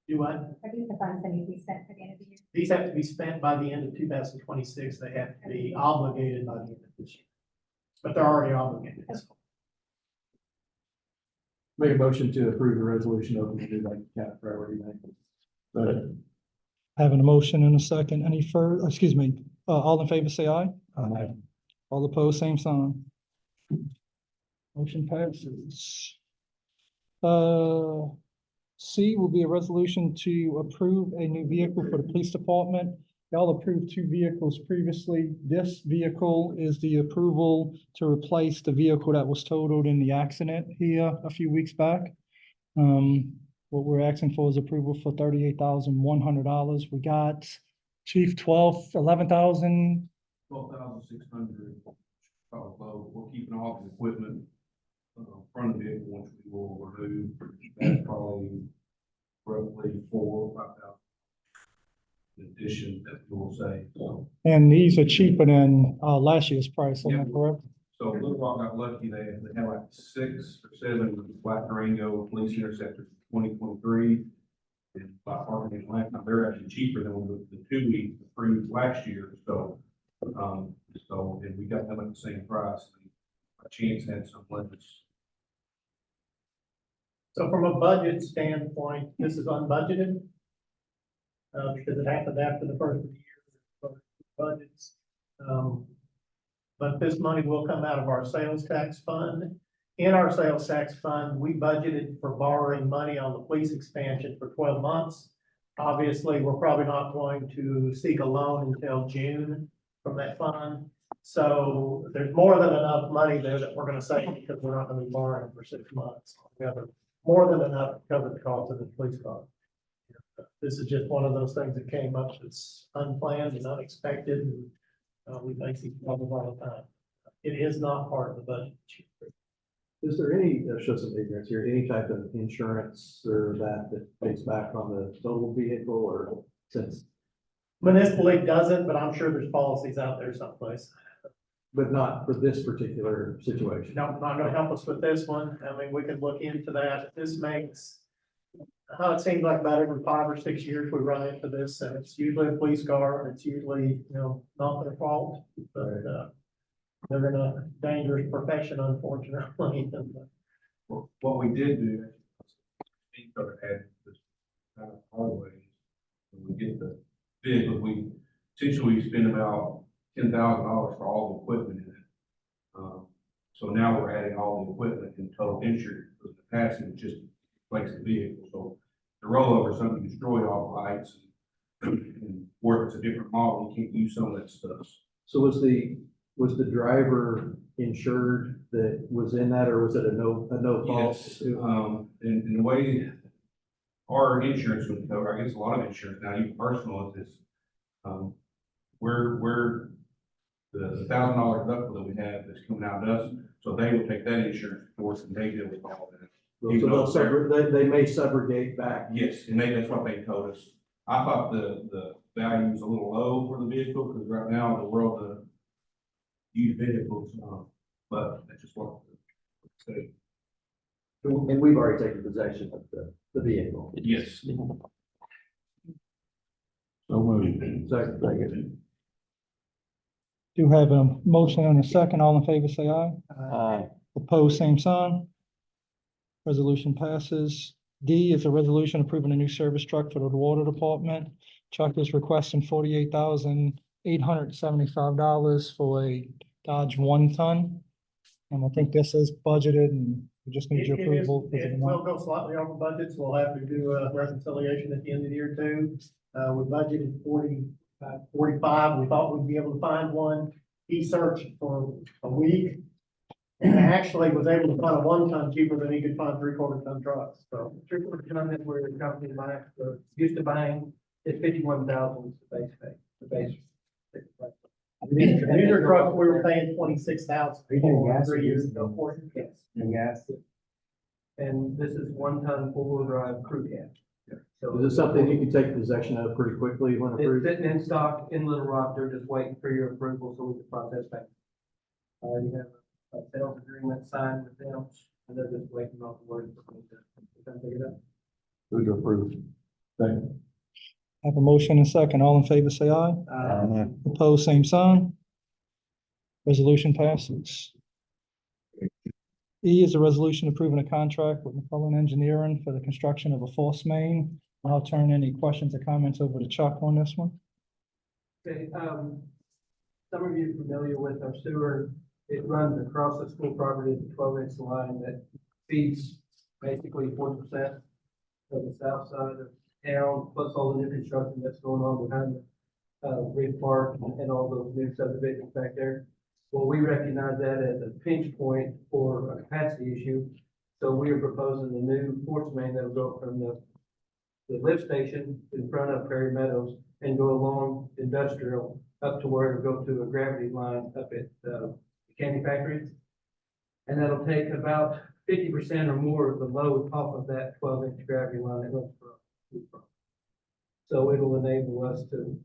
Do what? Are these the funds that need to be spent for the end of the year? These have to be spent by the end of 2026. They have to be obligated by the end of this year. But they're already obligated. Make a motion to approve the resolution opening the new bank account at Priority Bank. having a motion and a second. Any further, excuse me, all in favor, say aye. Aye. All opposed, same sign. Motion passes. C will be a resolution to approve a new vehicle for the police department. Y'all approved 2 vehicles previously. This vehicle is the approval to replace the vehicle that was totaled in the accident here a few weeks back. What we're asking for is approval for $38,100. We got chief 11,000. 12,600. We're keeping all the equipment, front of the vehicle, which we will remove. That's probably roughly 4,000 or 5,000. In addition, that we will say, so. And these are cheaper than last year's price, am I Yeah. correct? So Little Rock got lucky, they had like 6 or 7 Black Durango police interceptors in 2023. And by parking in last time, they're actually cheaper than the 2 we approved last year, so. And we got them at the same price. A chance had some limits. So from a budget standpoint, this is unbudgeted. Because it happened after the first of the year, for budgets. But this money will come out of our sales tax fund. In our sales tax fund, we budgeted for borrowing money on the police expansion for 12 months. Obviously, we're probably not going to seek a loan until June from that fund. So there's more than enough money there that we're gonna save because we're not gonna be borrowing for 6 months. We have more than enough to cover the cost of the police car. This is just one of those things that came up that's unplanned and unexpected, and we face these problems all the time. It is not part of the budget. Is there any, show some ignorance here, any type of insurance or that pays back on the total vehicle, or since, Municipal League doesn't, but I'm sure there's policies out there someplace. but not for this particular situation? No, not gonna help us with this one. I mean, we can look into that. This makes, it seems like about every 5 or 6 years we run into this, and it's usually a police car, and it's usually, not their fault, but, they're in a dangerous profession, unfortunately. Well, what we did do, we started adding this kind of hallway. When we get the vehicle, we essentially spend about $10,000 for all the equipment in it. So now we're adding all the equipment in total insurance, because the past it was just replace the vehicle. So the rollover, something to destroy all the lights, and or if it's a different model, you can't use some of that stuff. So was the driver insured that was in that, or was it a no fault? Yes, and the way our insurance would cover, I guess a lot of insurance now, even personal, is this, we're the $1,000 deductible that we have that's coming out to us, so they will take that insurance for us and they deal with all of that. So they'll they may subrogate back. Yes, and that's what they told us. I thought the value was a little low for the vehicle, because right now, in the world of used vehicles, but that's just what. Say. And we've already taken possession of the vehicle. Yes. So moved. Second. Do have a motion and a second. All in favor, say aye. Aye. Opposed, same sign. Resolution passes. D is a resolution approving a new service truck for the water department. Chuck is requesting $48,875 for a Dodge 1-ton. And I think this is budgeted and we just need your It is, approval. because of it the will amount. go slightly over budget, so we'll have to do a reconciliation at the end of the year too. We budgeted 45, we thought we'd be able to find one. He searched for a week and actually was able to find a 1-ton cheaper than he could find 3/4-ton trucks, so. 3/4 is where the company buy, used to buying, it's 51,000 the base pay, the base. These are trucks we were paying 26,000 Are you doing for gas 3 or years diesel? ago. Yes. And gas. And this is 1-ton four-wheel drive crew cab. So Is this something you can take possession of pretty quickly when It's approved? sitting in stock in Little Rock, they're just waiting for your approval so we can process that. You have a sales agreement signed with them, and they're just waiting on the word for me to pick it up. Who to approve? Second. Have a motion and a second. All in favor, say aye. Aye. Opposed, same sign. Resolution passes. E is a resolution approving a contract with McCullen Engineering for the construction of a force main. I'll turn any questions or comments over to Chuck on this one. Okay, some of you are familiar with our sewer. It runs across the school property, the 12-inch line that feeds basically 4% of the south side of town, plus all the new construction that's going on behind the Reed Park and all those new subdivisions back there. Well, we recognize that as a pinch point for a capacity issue. So we are proposing a new force main that'll go from the lift station in front of Prairie Meadows and go along industrial up to where it'll go to a gravity line up at the candy factory. And that'll take about 50% or more of the load off of that 12-inch gravity line that runs from. So it'll enable us to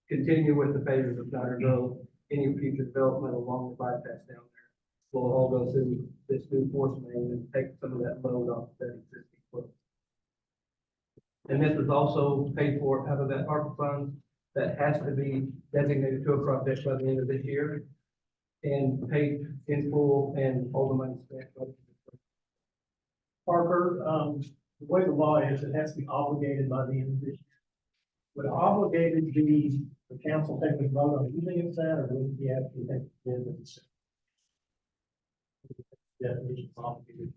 continue with the phases of Snyder Grove, any future development along the bypass down there. Will all go through this new force main and take some of that load off that existing foot. And this is also paid for out of that ARPA fund that has to be designated to a project by the end of this year and paid in full and all the money spent. Parker, the way the law is, it has to be obligated by the end of this year. Would obligated be the council taking a vote on using it, that, or would it be actually take the end of the session? Yeah, it's obligated.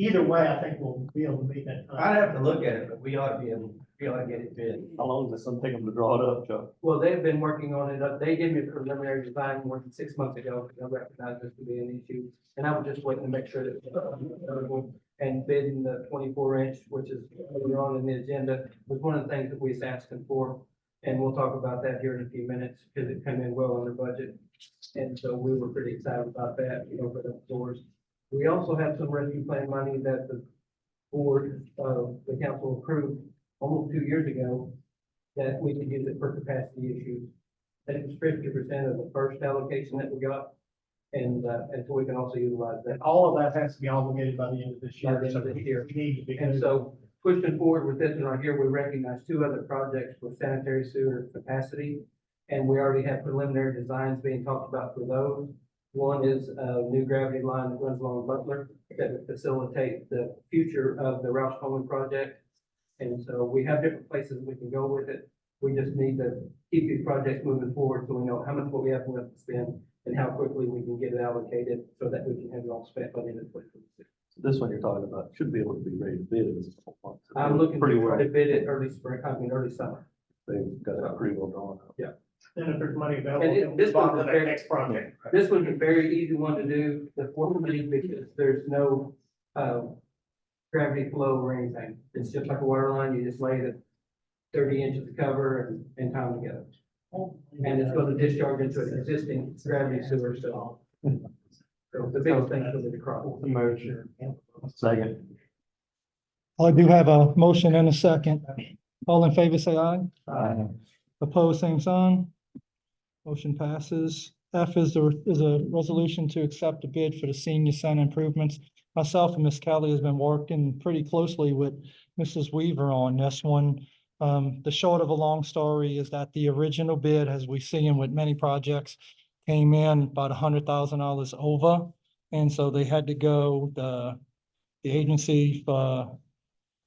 Either way, I think we'll be able to meet that. I'd have to look at it, but we ought to get it bid. How long does it take them to draw it up, Chuck? Well, they've been working on it. They gave me a preliminary design more than 6 months ago, because I recognized this to be an issue. And I was just waiting to make sure that, and bidding the 24-inch, which is earlier on in the agenda, was one of the things that we was asking for. And we'll talk about that here in a few minutes, because it came in well under budget. And so we were pretty excited about that, opened up doors. We also have some rescue plan money that the board, the council approved almost 2 years ago, that we could use it for capacity issues. And it was 50% of the first allocation that we got. And so we can also utilize that. All of that has to be obligated by the end of this year. By the end of so this year. we need to be. And so pushing forward with this one right here, we recognize 2 other projects for sanitary sewer capacity. And we already have preliminary designs being talked about for those. One is a new gravity line that runs along Butler that would facilitate the future of the Roush Coleman project. And so we have different places we can go with it. We just need to keep these projects moving forward so we know how much what we have left to spend and how quickly we can get it allocated so that we can have it all spent by the end of 2026. This one you're talking about should be able to be ready to bid in a couple months. I'm looking pretty to well. try to bid it early spring, early summer. They've got that pretty well drawn up. Then if there's money available, And then this we'll move one's on to very- the next project. This was a very easy one to do, the fourth main, because there's no, gravity flow or anything. It's just like a water line, you just lay the 30 inches of cover and time to go. And it's gonna discharge into an existing gravity sewer, so. So the biggest thing is the cross. Motion. Second. I do have a motion and a second. All in favor, say aye. Aye. Opposed, same sign. Motion passes. F is a resolution to accept a bid for the senior center improvements. Myself and Ms. Kelly has been working pretty closely with Mrs. Weaver on this one. The short of a long story is that the original bid, as we see in with many projects, came in about $100,000 over. And so they had to go, the agency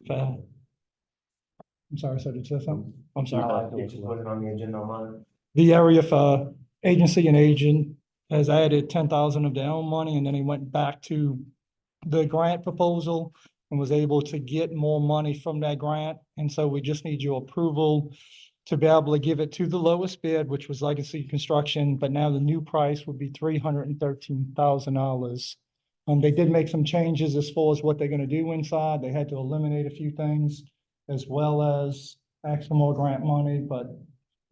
I'm sorry, so did you say something? I'm sorry. It just wasn't on the agenda on mine. The area for agency and agent has added 10,000 of their own money, and then he went back to the grant proposal and was able to get more money from that grant. And so we just need your approval to be able to give it to the lowest bid, which was Legacy Construction, but now the new price would be $313,000. They did make some changes as far as what they're gonna do inside. They had to eliminate a few things as well as ask for more grant money, but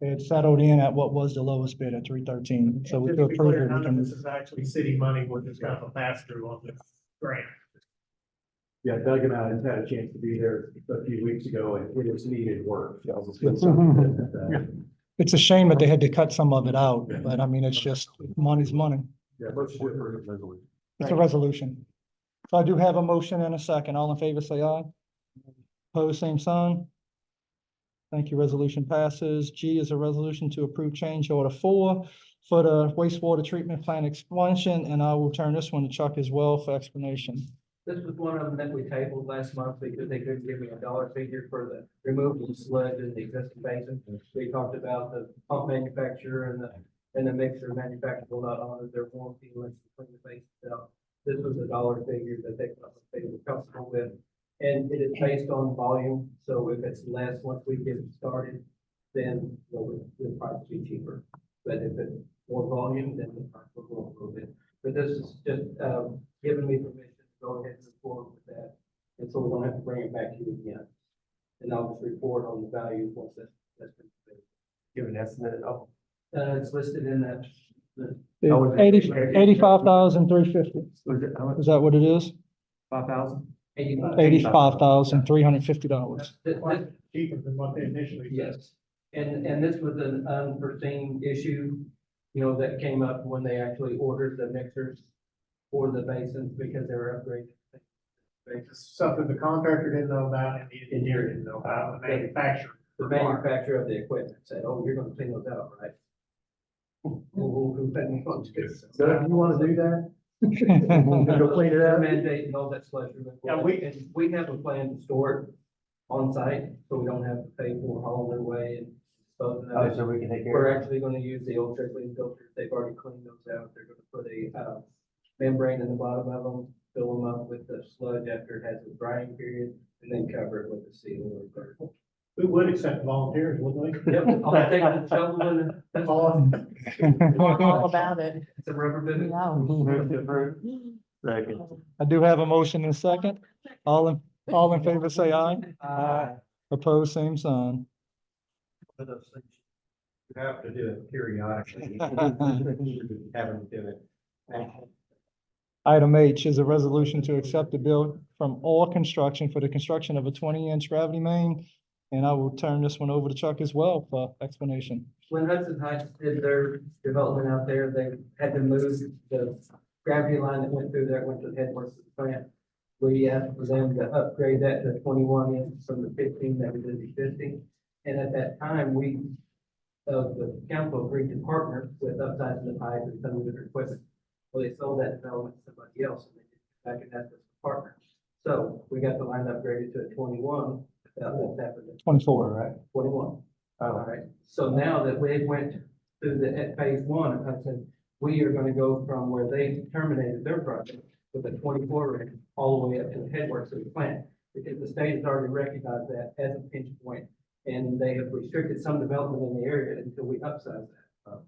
they had settled in at what was the lowest bid at 313. So we Just could to be approve clear, it. We none of can- this is actually city money, we're just kind of a pass through on this grant. Yeah, Doug and I had a chance to be there a few weeks ago, and it is needed work. It's a shame that they had to cut some of it out, but I mean, it's just, money's money. Yeah, motion to approve. It's a resolution. So I do have a motion and a second. All in favor, say aye. Opposed, same sign. Thank you. Resolution passes. G is a resolution to approve change order 4 for the wastewater treatment plant expansion, and I will turn this one to Chuck as well for explanation. This was one of them that we tabled last month because they couldn't give me a dollar figure for the removal of sludge in the existing basin. We talked about the pump manufacturer and the mixer manufacturer will not honor their warranty unless you clean the basin out. This was a dollar figure that they were comfortable with. And it is based on volume, so if it's less, once we get it started, then the price will be cheaper. But if it's more volume, then the price will go up a little bit. But this is just, giving me permission to go ahead and move forward with that. And so we don't have to bring it back to you again. And I'll just report on the values once that's been paid. Give an estimate at all. It's listed in that. 85,350. Was it, how much? Is that what it is? 5,000? $85,350. Cheaper than what they initially said. Yes, and this was an unforeseen issue, that came up when they actually ordered the mixers for the basins because they were upgraded. It's something the contractor didn't know about and the engineer didn't know about, the manufacturer. The manufacturer of the equipment said, "Oh, you're gonna clean those out, right?" Doug, you wanna do that? Go clean it out? Mandate and all that sludge removal. Yeah, we have a plan to store it on site, so we don't have to pay for hauling it away and disposing of Oh, it. so we can take care We're of it. actually gonna use the old trickling filters. They've already cleaned those out. They're gonna put a, membrane in the bottom of them, fill them up with the sludge after it has a drying period, and then cover it with the seal or dirt. We would accept volunteers, wouldn't we? Yep, I'll take the shovel and That's all. All about it. it's a rubber bit. No. Move to approve. Second. I do have a motion and a second. All in favor, say aye. Opposed, same sign. You have to do it periodically. Have them do it. Item H is a resolution to accept the bill from All Construction for the construction of a 20-inch gravity main. And I will turn this one over to Chuck as well for explanation. When Hudson Heights did their development out there, they had to move the gravity line that went through there, went to the headworks of the plant. We asked for them to upgrade that to 21 inch from the 15 that was existing. And at that time, the council agreed to partner with upsizing the pipe and some of their equipment. Well, they sold that development to somebody else and they did back and asked us to partner. So we got the line upgraded to a 21. That happened at 24, right? 21. All right. So now that we went through the phase 1, I said, we are gonna go from where they terminated their project with a 24 ring all the way up to the headworks of the plant. Because the state has already recognized that as a pinch point, and they have restricted some development in the area until we upsize that.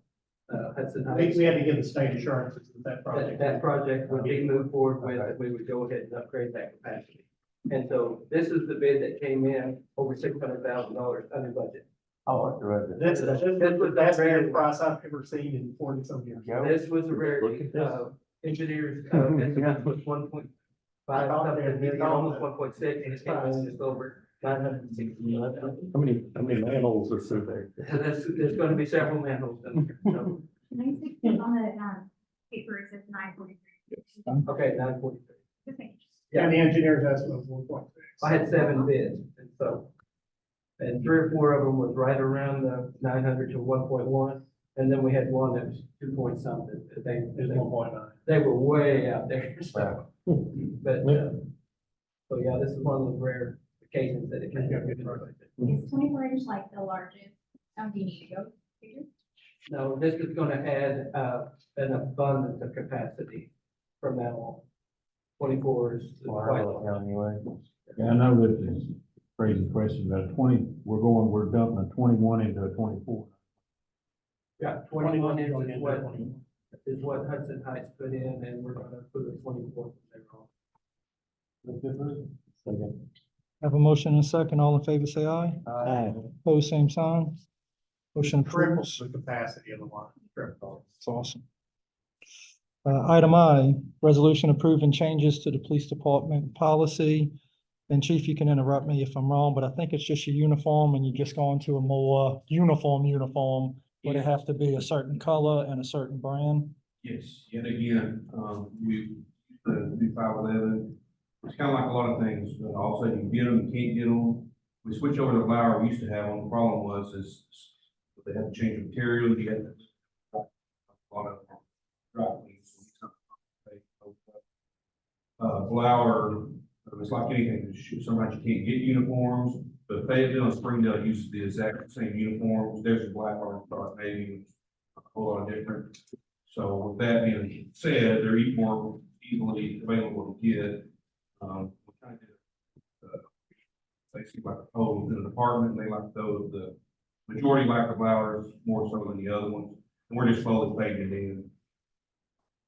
Hudson I think Heights, we had to give the state assurances that that project would be moved forward with, that we would go ahead and upgrade that capacity. And so this is the bid that came in over $600,000 under budget. I like the red. That's the best bid price I've ever seen in 40-some years. This was a Look rarity. at this. Engineers, estimate was 1.5 something million, almost 1.6, and it came in just over 960. How many manholes are through there? There's gonna be several manholes done here, so, 960 on the, paper, it says 943. okay, 943. Just making sure. Yeah, the engineer's estimate was 1.6. I had 7 bids, and so, and 3 or 4 of them was right around the 900 to 1.1, and then we had one that was 2 point something. There's 1.9. They were way out there, so, but, so yeah, this is one of those rare occasions that it can happen. Is 24-inch like the largest? Do you need to go bigger? No, this is gonna add, an abundance of capacity from now on. 24 is quite a lot. Anyway. Yeah, I know this is a crazy question, but we're dumping a 21 into a 24. Yeah, 21 inch is what Hudson Heights put in, and we're gonna put a 24 from there on. Second. Have a motion and a second. All in favor, say aye. Aye. Pose same sign. Motion Triples approved. the capacity of the line. It's awesome. Item I, resolution approving changes to the police department policy. And Chief, you can interrupt me if I'm wrong, but I think it's just your uniform and you just go into a more uniform, where they have to be a certain color and a certain brand. Yes, yet again, we, the new 511, it's kind of like a lot of things, all of a sudden you get them, you can't get them. We switch over to the flour we used to have on, the problem was they had to change material, you had to, a lot of dry cleans. Flour, it's like anything, sometimes you can't get uniforms, but Fayetteville and Springdale used the exact same uniforms, there's a black, orange, dark navy, a whole lot of different. So with that being said, they're more easily available to get. We kind of did, basically like a poll in the department, they like those, the majority like the flowers more so than the other ones, and we're just slowly fading it in.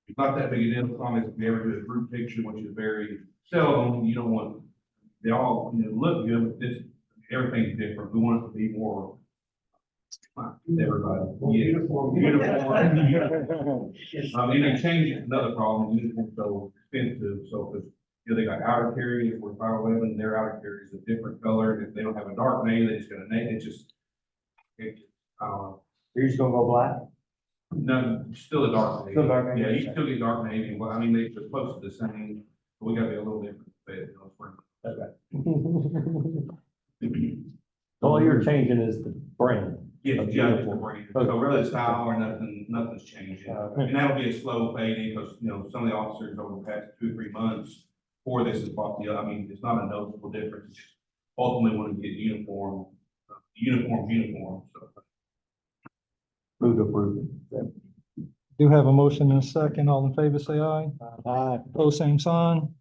It's not that big a deal, as if you ever do a group picture, which is very seldom, you don't want, they all, look good, but this, everything's different, we want it to be more. Everybody. Yeah. Uniform. And they change it, another problem, uniform so expensive, so, because, they got outer carriers, where 511, their outer carriers is a different color, and if they don't have a dark navy, they just got a navy, You're just gonna go black? no, still a dark navy. Still dark navy. Yeah, you still get dark navy, but I mean, they're close to the same, but we gotta be a little different. All you're changing is the brand. Yeah, Of yeah, uniform. so really style or nothing's changing. And that'll be a slow fading, because, some of the officers over the past 2 or 3 months, for this is bought the, I mean, it's not a noticeable difference. It's just ultimately want to get uniform, so. Move to approve. Do have a motion and a second. All in favor, say aye. Aye. Pose same sign.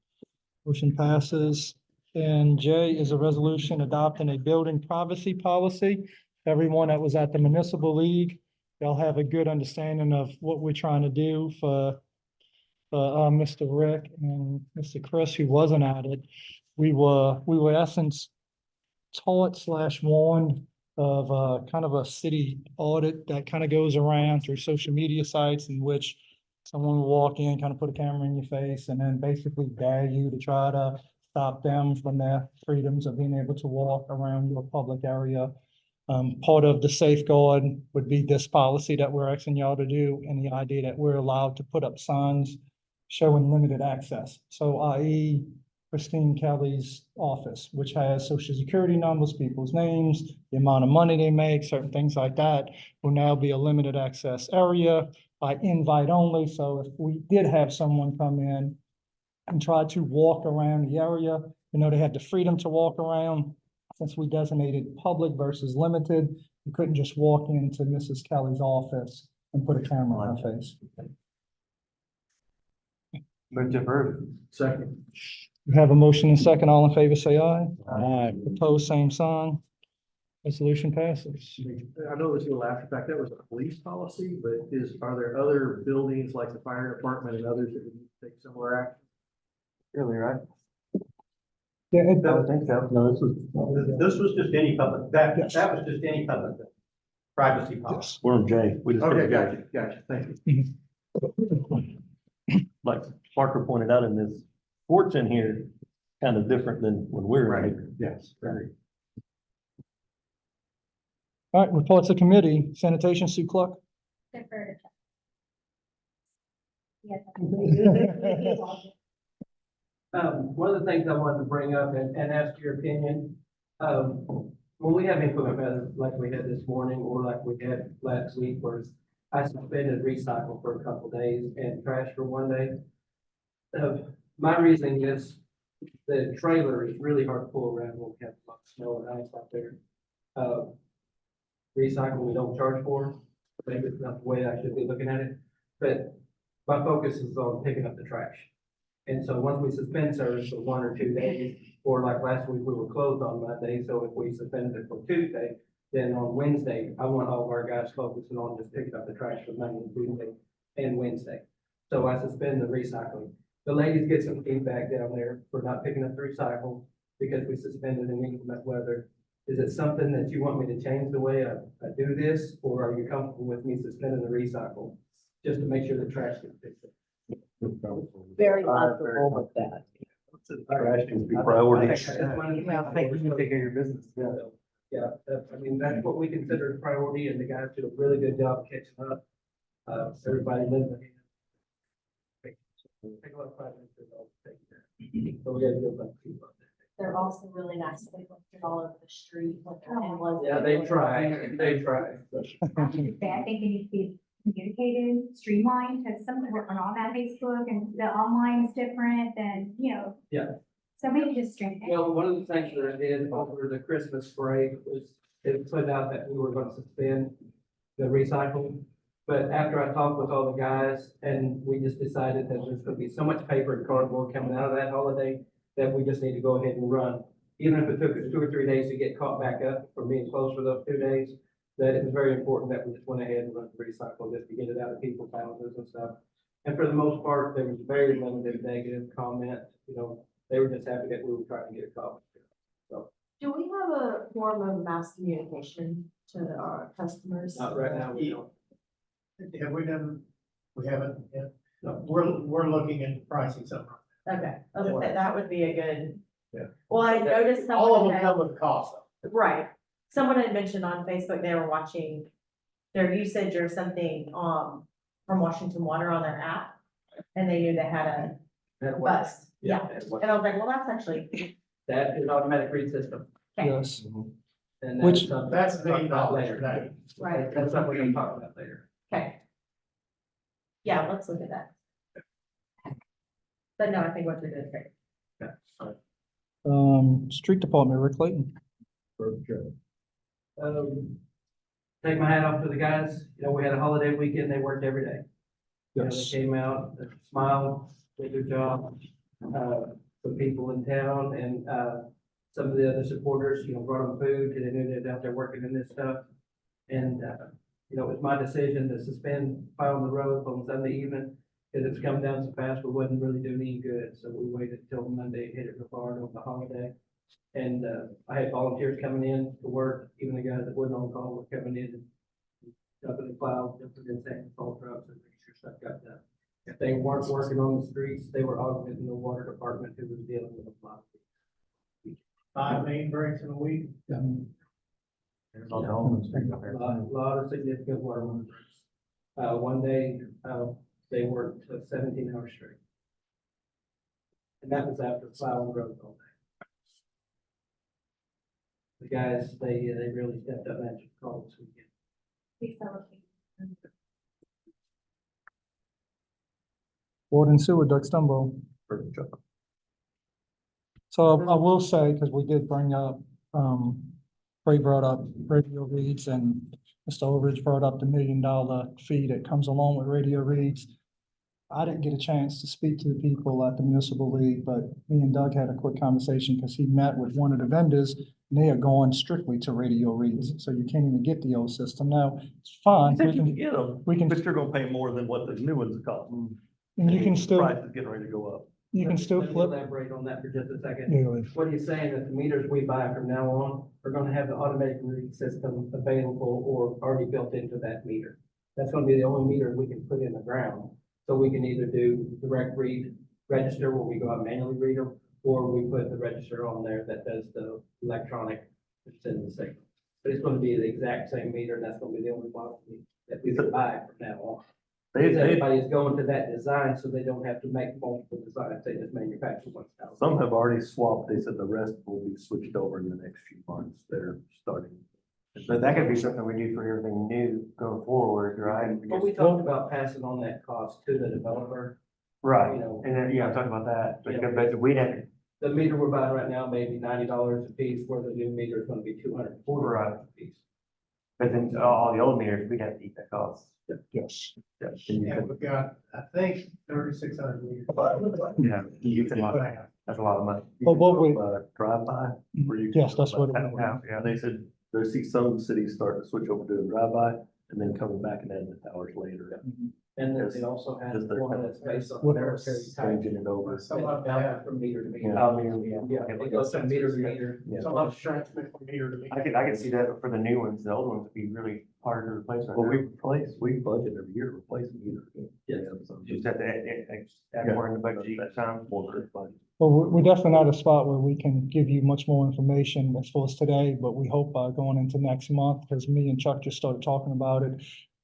Motion passes. And J is a resolution adopting a building privacy policy. Everyone that was at the municipal league, they'll have a good understanding of what we're trying to do for Mr. Rick and Mr. Chris, who wasn't at it. We were in essence taught / warned of kind of a city audit that kind of goes around through social media sites in which someone will walk in, kind of put a camera in your face, and then basically dare you to try to stop them from their freedoms of being able to walk around your public area. Part of the safeguard would be this policy that we're asking y'all to do, and the idea that we're allowed to put up signs showing limited access. So i.e. Christine Kelly's office, which has social security numbers, people's names, the amount of money they make, certain things like that, will now be a limited access area by invite only. So if we did have someone come in and try to walk around the area, they had the freedom to walk around. Since we designated public versus limited, you couldn't just walk into Mrs. Kelly's office and put a camera on her face. Move to approve. Second. We have a motion and second. All in favor, say aye. Aye. Opposed, same sign. Resolution passes. I know this will after fact, that was a police policy, but are there other buildings like the fire department and others that would take similar action? Really, right? Yeah, I would think so. No, this was, This was just any public, that Yes. was just any public privacy policy. we're on J. We just Okay, did J. gotcha, thank you. Like Parker pointed out in this sports in here, kind of different than when we're in here. Yes, right. all right, reports of committee, sanitation, Sue Clark. Defer to- Yes. One of the things I wanted to bring up and ask your opinion, when we have inclement weather like we had this morning or like we had last week, where I suspended recycle for a couple days and trash for one day. My reasoning is the trailer is really hard to pull around when we have a lot of snow and ice out there. Recycle we don't charge for, maybe it's not the way I should be looking at it, but my focus is on picking up the trash. And so once we suspend service for 1 or 2 days, or like last week, we were closed on Monday, so if we suspended it for Tuesday, then on Wednesday, I want all of our guys focusing on just picking up the trash for Monday, Tuesday, and Wednesday. So I suspend the recycling. The ladies get some feedback down there for not picking up the recycle because we suspended in inclement weather. Is it something that you want me to change the way I do this, or are you comfortable with me suspending the recycle? Just to make sure the trash gets picked up. Very comfortable with that. Trash needs to be priority. I think you can take care of your business. Yeah, I mean, that's what we consider a priority, and the guys do a really good job catching up. Everybody lives in. Take a lot of pride in it, I'll take that. So we gotta do about people. They're also really nice. They went through all over the street with their endless. Yeah, they try. I have to say, I think it needs to be communicated, streamlined, because some of it are on that Facebook and the online is different than, Yeah. So maybe just strengthen. Well, one of the things that I did over the Christmas break was, it put out that we were going to suspend the recycling. But after I talked with all the guys, and we just decided that there's gonna be so much paper and cardboard coming out of that holiday, that we just need to go ahead and run. Even if it took us 2 or 3 days to get caught back up for being closed for those 2 days, that it was very important that we just went ahead and run the recycle just to get it out of people's houses and stuff. And for the most part, there was very limited negative comment, they were just happy that we were trying to get it caught. So, Do we have a form of mass communication to our customers? not right now, we don't. Have we done, we haven't, yet? No. We're looking into pricing something. Okay, I was gonna say, that would be a good. Yeah. Well, I noticed All of someone them had, come with cost. right, someone had mentioned on Facebook, they were watching their usage or something, from Washington Water on their app. And they knew they had a That works. bust, yeah, and I was like, well, that's actually, That is automatic read system. okay, Yes, And Which- that's something. That's we'll talk $1 about million today. right, That's something we're gonna talk about later. okay. Yeah, let's look at that. But no, I think what they're doing is great. street department, Rick Clayton. Take my hat off to the guys, we had a holiday weekend, they worked every day. They Yes, came out, they smiled, did their job. Some people in town and, some of the other supporters, brought them food, because they knew they're out there working in this stuff. And, it was my decision to suspend Fire on the Road on Sunday evening, because it's come down so fast, we wasn't really doing any good, so we waited till Monday, hit it real hard on the holiday. And, I had volunteers coming in to work, even the guys that wasn't on call were coming in and dumping the plows, dumping in sand, salt trucks, and making sure stuff got done. If they weren't working on the streets, they were augmenting the water department who was dealing with a lot of things. 5 main breaks in a week. There's all the homeless people out there. Lot of significant water breaks. One day, they worked 17 hours straight. And that was after plowing the road all day. The guys, they really stepped up and answered the call this weekend. Please celebrate. Water and sewer, Doug Stumbo. Perfect job. So I will say, because we did bring up, Ray brought up radio reads and Mr. Overidge brought up the $1 million fee that comes along with radio reads. I didn't get a chance to speak to the people at the municipal league, but me and Doug had a quick conversation because he met with one of the vendors and they are going strictly to radio reads. So you can't even get the old system. Now, it's fine. You think We you can can, get them, we can, but you're gonna pay more than what the new ones cost. and you can still. Price is getting ready to go up. You can still Let me flip. elaborate on that for just a second. Yeah, What he's saying that the meters we buy from now on are gonna have the automatic read system available or already built into that meter. That's gonna be the only meter we can put in the ground. So we can either do direct read register where we go out and manually read them, or we put the register on there that does the electronic that sends the signal. But it's gonna be the exact same meter, and that's gonna be the only model that we can buy from now on. Because everybody is going to that design, so they don't have to make multiple designs, they just manufacture one. Some have already swapped. They said the rest will be switched over in the next few months. They're starting. But that could be something we do for everything new going forward, right? But we talked about passing on that cost to the developer. Right, You know, and then, yeah, I'm talking about that, Yeah. but we'd have to, the meter we're buying right now may be $90 a piece, where the new meter is gonna be $240 a piece. but then all the old meters, we'd have to eat that cost. Yes. Yeah, we've got, I think, 3,600 meters. Yeah, that's a lot of money. But what we- Drive-by. where you can Yes, that's what it go was. Yeah, they said, they see some cities starting to switch over to a drive-by and then coming back and adding the towers later. And then they also have Just their- one that's based on What- military type. Changing it over. Some of them have, From meter to meter. Yeah. Yeah, it goes from meter to meter. Yeah. some of them transmit from meter to meter. I could see that for the new ones, the old ones would be really hard to replace right Well, now. we budget every year to replace them either. Yes. So You just have to add more in the budget each time. More for budget. Well, we're definitely not at a spot where we can give you much more information as far as today, but we hope going into next month, because me and Chuck just started talking about it,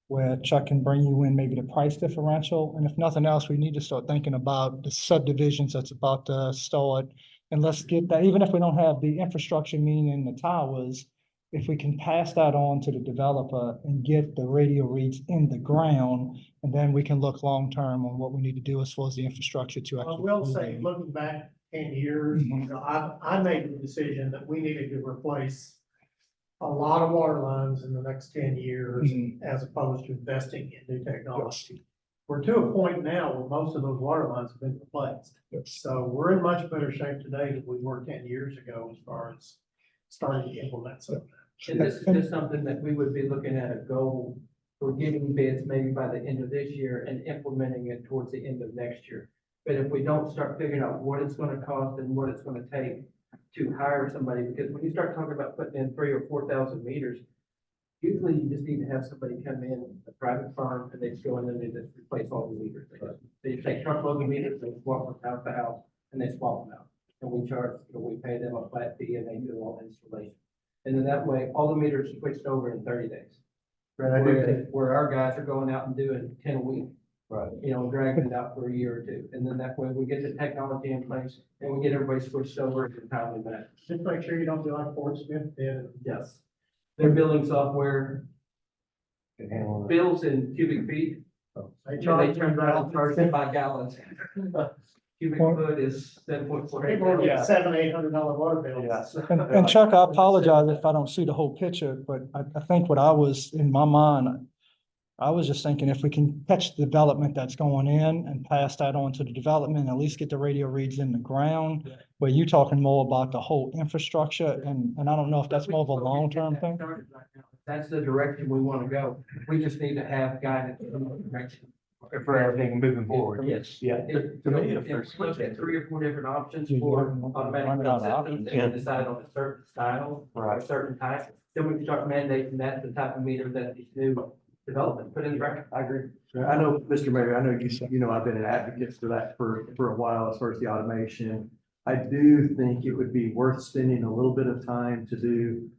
where Chuck can bring you in maybe the price differential, and if nothing else, we need to start thinking about the subdivisions that's about to start. And let's get that, even if we don't have the infrastructure, meaning the towers, if we can pass that on to the developer and get the radio reads in the ground, and then we can look long-term on what we need to do as far as the infrastructure to I actually. will do say, that. looking back 10 years, Mhm. you know, I made the decision that we needed to replace a lot of water lines in the next 10 years, Mhm. as opposed to investing in new technology. We're to a point now where most of those water lines have been replaced. Yes. So we're in much better shape today than we were 10 years ago as far as starting to implement some of that. And this is just something that we would be looking at a goal for getting bids maybe by the end of this year and implementing it towards the end of next year. But if we don't start figuring out what it's gonna cost and what it's gonna take to hire somebody, because when you start talking about putting in 3,000 or 4,000 meters, usually you just need to have somebody come in, a private firm, and they just go in and they just replace all the meters. They take truckloads of meters, they swap them house to house, and they swap them out. And we charge, we pay them a flat fee and they do all the installation. And then that way, all the meters switched over in 30 days. Right, I do think, Where our guys are going out and doing 10 a week. Right. You know, dragging it out for a year or two. And then that way we get the technology in place and we get everybody switched over in a timely manner. Just make sure you don't do like Fort Smith did. Yes. Their billing software Can handle it. bills in cubic feet. They And charge they turn around and charge it by gallons. Cubic foot is 7.4. People are getting $700-800 water bills. Yeah. And Chuck, I apologize if I don't see the whole picture, but I think what I was, in my mind, I was just thinking if we can catch the development that's going in and pass that on to the development, at least get the radio reads in the ground. But you're talking more about the whole infrastructure, and I don't know if that's more of a long-term thing. That's the direction we want to go. We just need to have guidance in that direction. For everything moving forward. Yes. Yeah. To me, if If there's we look at 3 or 4 different options Yeah, for you're automatic running fill out of systems, options. and we decide on a certain style or a certain type, then we can start mandating that the type of meter that these new development put in the record. I agree. I know, Mr. Mayor, I know you know, I've been an advocate for that for a while as far as the automation. I do think it would be worth spending a little bit of time to do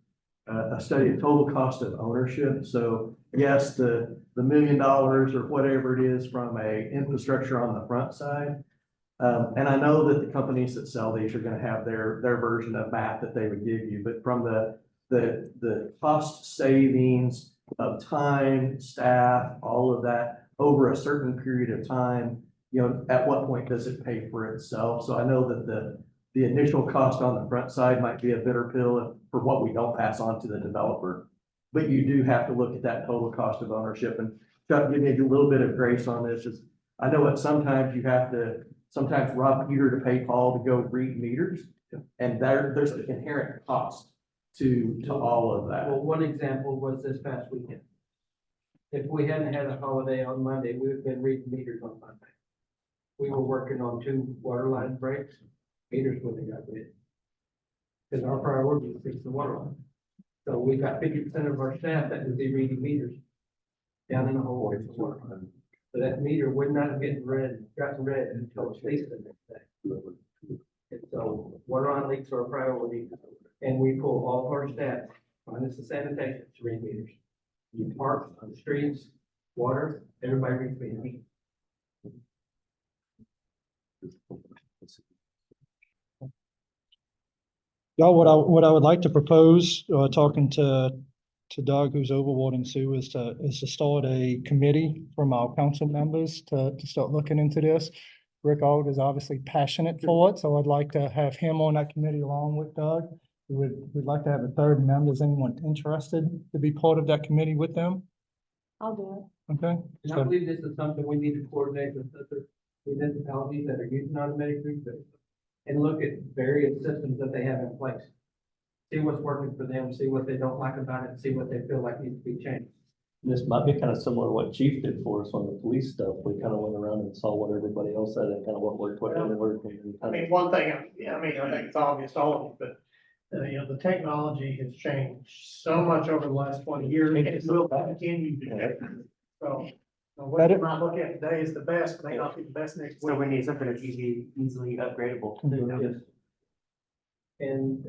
a study of total cost of ownership. So yes, the $1 million or whatever it is from a infrastructure on the front side. And I know that the companies that sell these are gonna have their version of math that they would give you, but from the cost savings of time, staff, all of that over a certain period of time, you know, at what point does it pay for itself? So I know that the initial cost on the front side might be a bitter pill for what we don't pass on to the developer. But you do have to look at that total cost of ownership, and Chuck, give me a little bit of grace on this, is I know that sometimes you have to rob Peter to pay Paul to go read meters. And there's an inherent cost to all of that. Well, one example was this past weekend. If we hadn't had a holiday on Monday, we would have been reading meters on Monday. We we were working on 2 water line breaks, meters when they got rid. Because our priority is to fix the water line. So we got 50% of our staff that would be reading meters down in the hole. So that meter would not get gotten read until at least the next day. And so water line leaks are a priority, and we pull all of our staff, minus the sanitation, to read meters. You parks, on the streets, water, everybody reads meters. Y'all, what I would like to propose, talking to Doug, who's overwatering Sue, is to start a committee from our council members to start looking into this. Rick Auld is obviously passionate for it, so I'd like to have him on that committee along with Doug. We'd like to have a third member. Is anyone interested to be part of that committee with them? I'll do it. Okay. And I So- believe this is something we need to coordinate with other municipalities that are using automatic food system and look at various systems that they have in place. See what's working for them, see what they don't like about it, see what they feel like needs to be changed. This might be kind of similar to what Chief did for us on the police stuff. We kind of went around and saw what everybody else said and kind of what worked, what didn't work. And I kind of- mean, one thing, I think it's obvious to all of you, but, the technology has changed so much over the last 20 years, and it will continue to change. So, what you might look at today is the best, may not be the best next So week. we need something that's easily upgradable. Yes. And,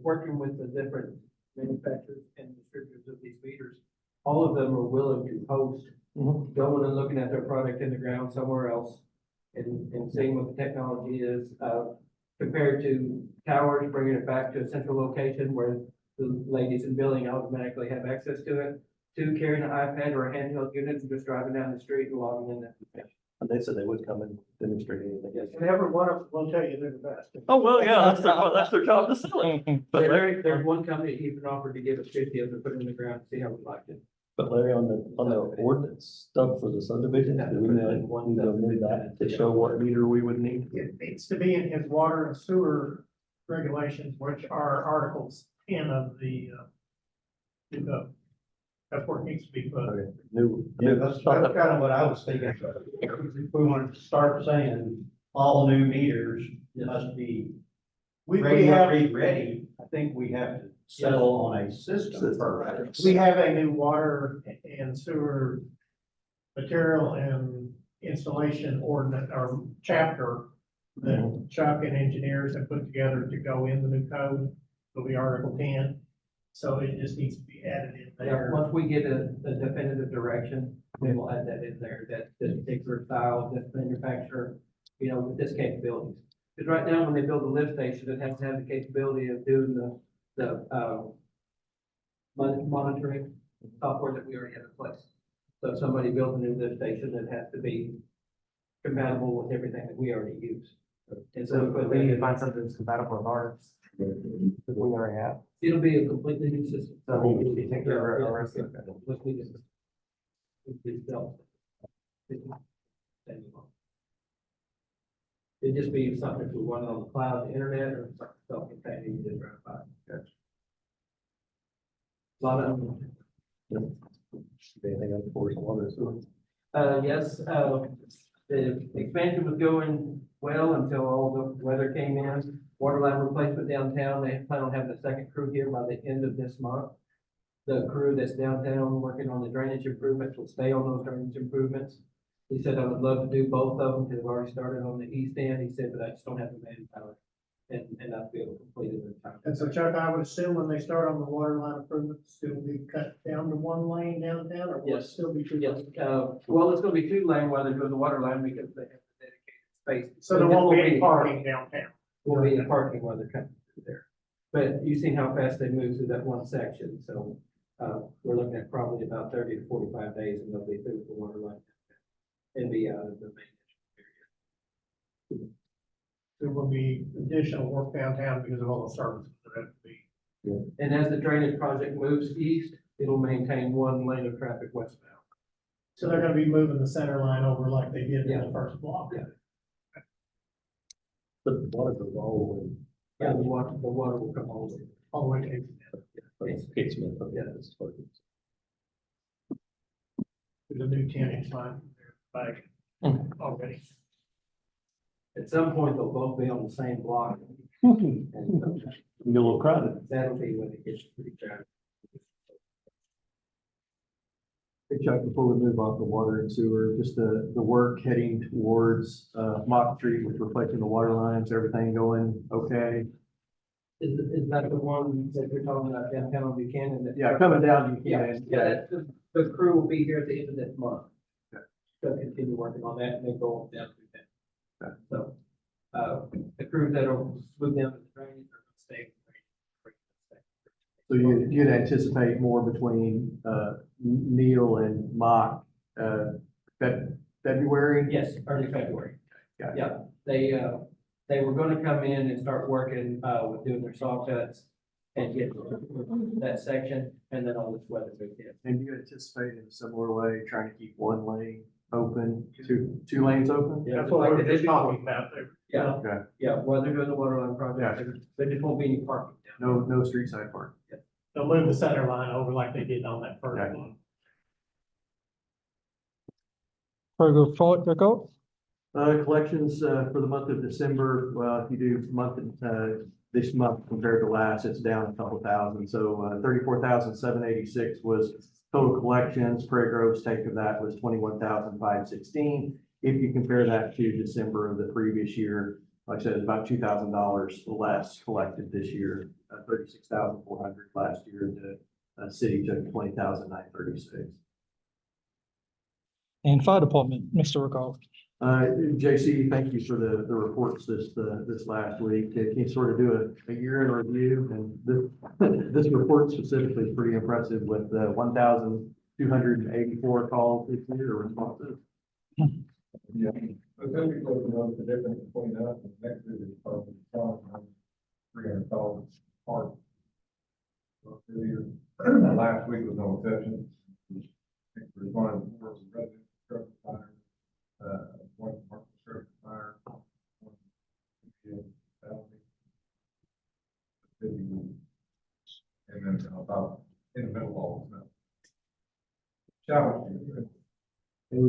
working with the different manufacturers and distributors of these meters, all of them are willing to host, going and looking at their product in the ground somewhere else and seeing what the technology is, compared to towers, bringing it back to a central location where the ladies in billing automatically have access to it, to carrying an iPad or a handheld unit and just driving down the street and logging in that information. And they said they would come and demonstrate anything. And every one of them will tell you they're the best. Oh, well, yeah, that's their job to sell it. But Larry, There's one company that even offered to give us 50 of them, put it in the ground, and see how we liked it. But Larry, on the ordinance stuff for the subdivision, do we need that to show what meter we would need? It needs to be in his water and sewer regulations, which are articles 10 of the, new code. That's where it needs to be put. Okay, new. Yeah, that's kind of what I was thinking. If we wanted to start saying all new meters must be We ready, I think we have to settle on a system first. we have a new water and sewer material and installation ordinance or chapter that Chuck and engineers have put together to go in the new code. It'll be Article 10. So it just needs to be added in there. Once we get a definitive direction, we will add that in there, that this particular style, this manufacturer, with this capabilities. Because right now, when they build a lift station, it has to have the capability of doing the monitoring software that we already have in place. So if somebody builds a new lift station, it has to be compatible with everything that we already use. And so We need to find something that's compatible with ours, that we already have. it'll be a completely new system. So we need to take care of our. Let's do this. It's built. It'd just be something if we want it on the cloud, the internet, or something self-contained, you just run by. A lot of them. Anything else for us on water and sewer? Yes, the expansion was going well until all the weather came in. Water line replacement downtown, they plan on having the second crew here by the end of this month. The crew that's downtown working on the drainage improvements will stay on those drainage improvements. He said, I would love to do both of them because I've already started on the east end. He said, but I just don't have the manpower and not be able to complete it in time. And so Chuck, I would assume when they start on the water line improvements, it'll be cut down to one lane downtown, or will it Yes. still be two? Yes, well, it's gonna be 2 lane while they're doing the water line because they have the dedicated space. So there won't be any parking downtown. Will be in parking while they're coming through there. But you've seen how fast they move through that one section, so, we're looking at probably about 30 to 45 days and they'll be through the water line and be out of the main area. There will be additional work downtown because of all the services that have to be. And as the drainage project moves east, it'll maintain 1 lane of traffic westbound. So they're gonna be moving the center line over like they did in Yeah. the first block. Yeah. The water goes all the way. Yeah, the water will come all the way. All the way to. Kate Smith, yeah, that's what it is. There's a new 10-inch line there, like, already. At some point, they'll both be on the same block. And Get a little crowded. that'll be when it gets pretty crowded. Hey Chuck, before we move off the water and sewer, just the work heading towards, Mock Street with replacing the water lines, everything going okay? Is that the one that you're talking about downtown on Buchanan? Yeah, coming down, you Yeah, can. yeah, the crew will be here at the end of this month. Okay. They'll continue working on that and then go down to that. Okay. So, the crew that'll move down to the drainage are gonna stay. So you'd anticipate more between, Neil and Mock, February? Yes, early February. Got it. Yeah, they were gonna come in and start working, with doing their saw cuts and get that section, and then all this weather moved in. And do you anticipate in a similar way, trying to keep one lane open, two lanes open? Yeah, That's just what like we they were did just talking before. about there. Yeah, Okay, yeah, while they're doing the water line project, there just won't be any parking down. no street side parking. They'll move the center line over like they did on that first Okay. one. Further forward, Rico? Collections, for the month of December, well, if you do this month compared to last, it's down a couple thousand. So, 34,786 was total collections. Prairie Grove's take of that was 21,516. If you compare that to December of the previous year, like I said, it's about $2,000 less collected this year, 36,400 last year. The city took 20,936. And Fire Department, Mr. Rico. JC, thank you for the reports this last week. Can you sort of do a year in review? And this report specifically is pretty impressive with 1,284 calls this year or responses. Yeah. Specifically, the difference between us and next to the department, 300 dollars hard. Last week was no exception. We responded to four resident construction fire, one commercial construction fire, one field felony. And then about in the middle of all of that. Challenge. And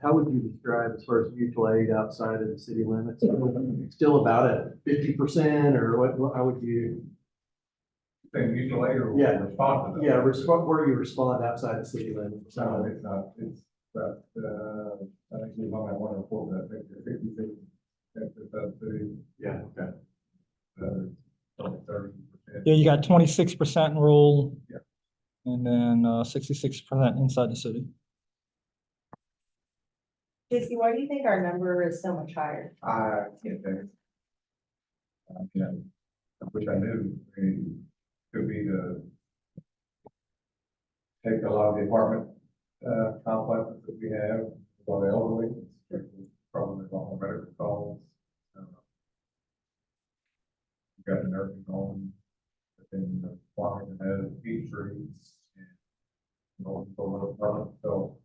how would you describe as far as mutual aid outside of the city limits? Still about at 50% or what, how would you? Saying mutual aid or Yeah. respond to that? Yeah, where you respond outside the city limits. No, it's not, it's about, I think we on that one report that I think they're 56, that's the, Yeah, okay. 30%. Yeah, you got 26% rural. Yeah. And then 66% inside the city. JC, why do you think our number is so much higher? I can't think. You know, I wish I knew, I mean, could be the take a lot of the apartment, complexes that we have, a lot of elderly, probably a lot of medical calls. We've got the nursing home, but then the farm that has beach trees and all, so.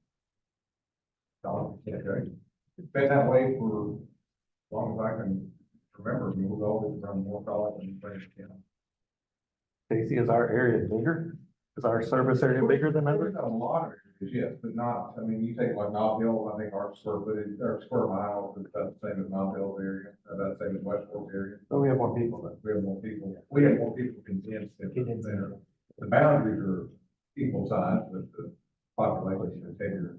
It's been that way for as long as I can remember. We will always run more college than Prairie County. Casey, is our area bigger? Is our service area bigger than There's others? a lot of areas, yes, but not, I mean, you take like Nob Hill, I think our square footage, or square miles is about the same as Nob Hill's area, about the same as West Fork area. Oh, we have more people than. We have more people, we have more people condensed in there. The boundaries are equal size, but the population is bigger.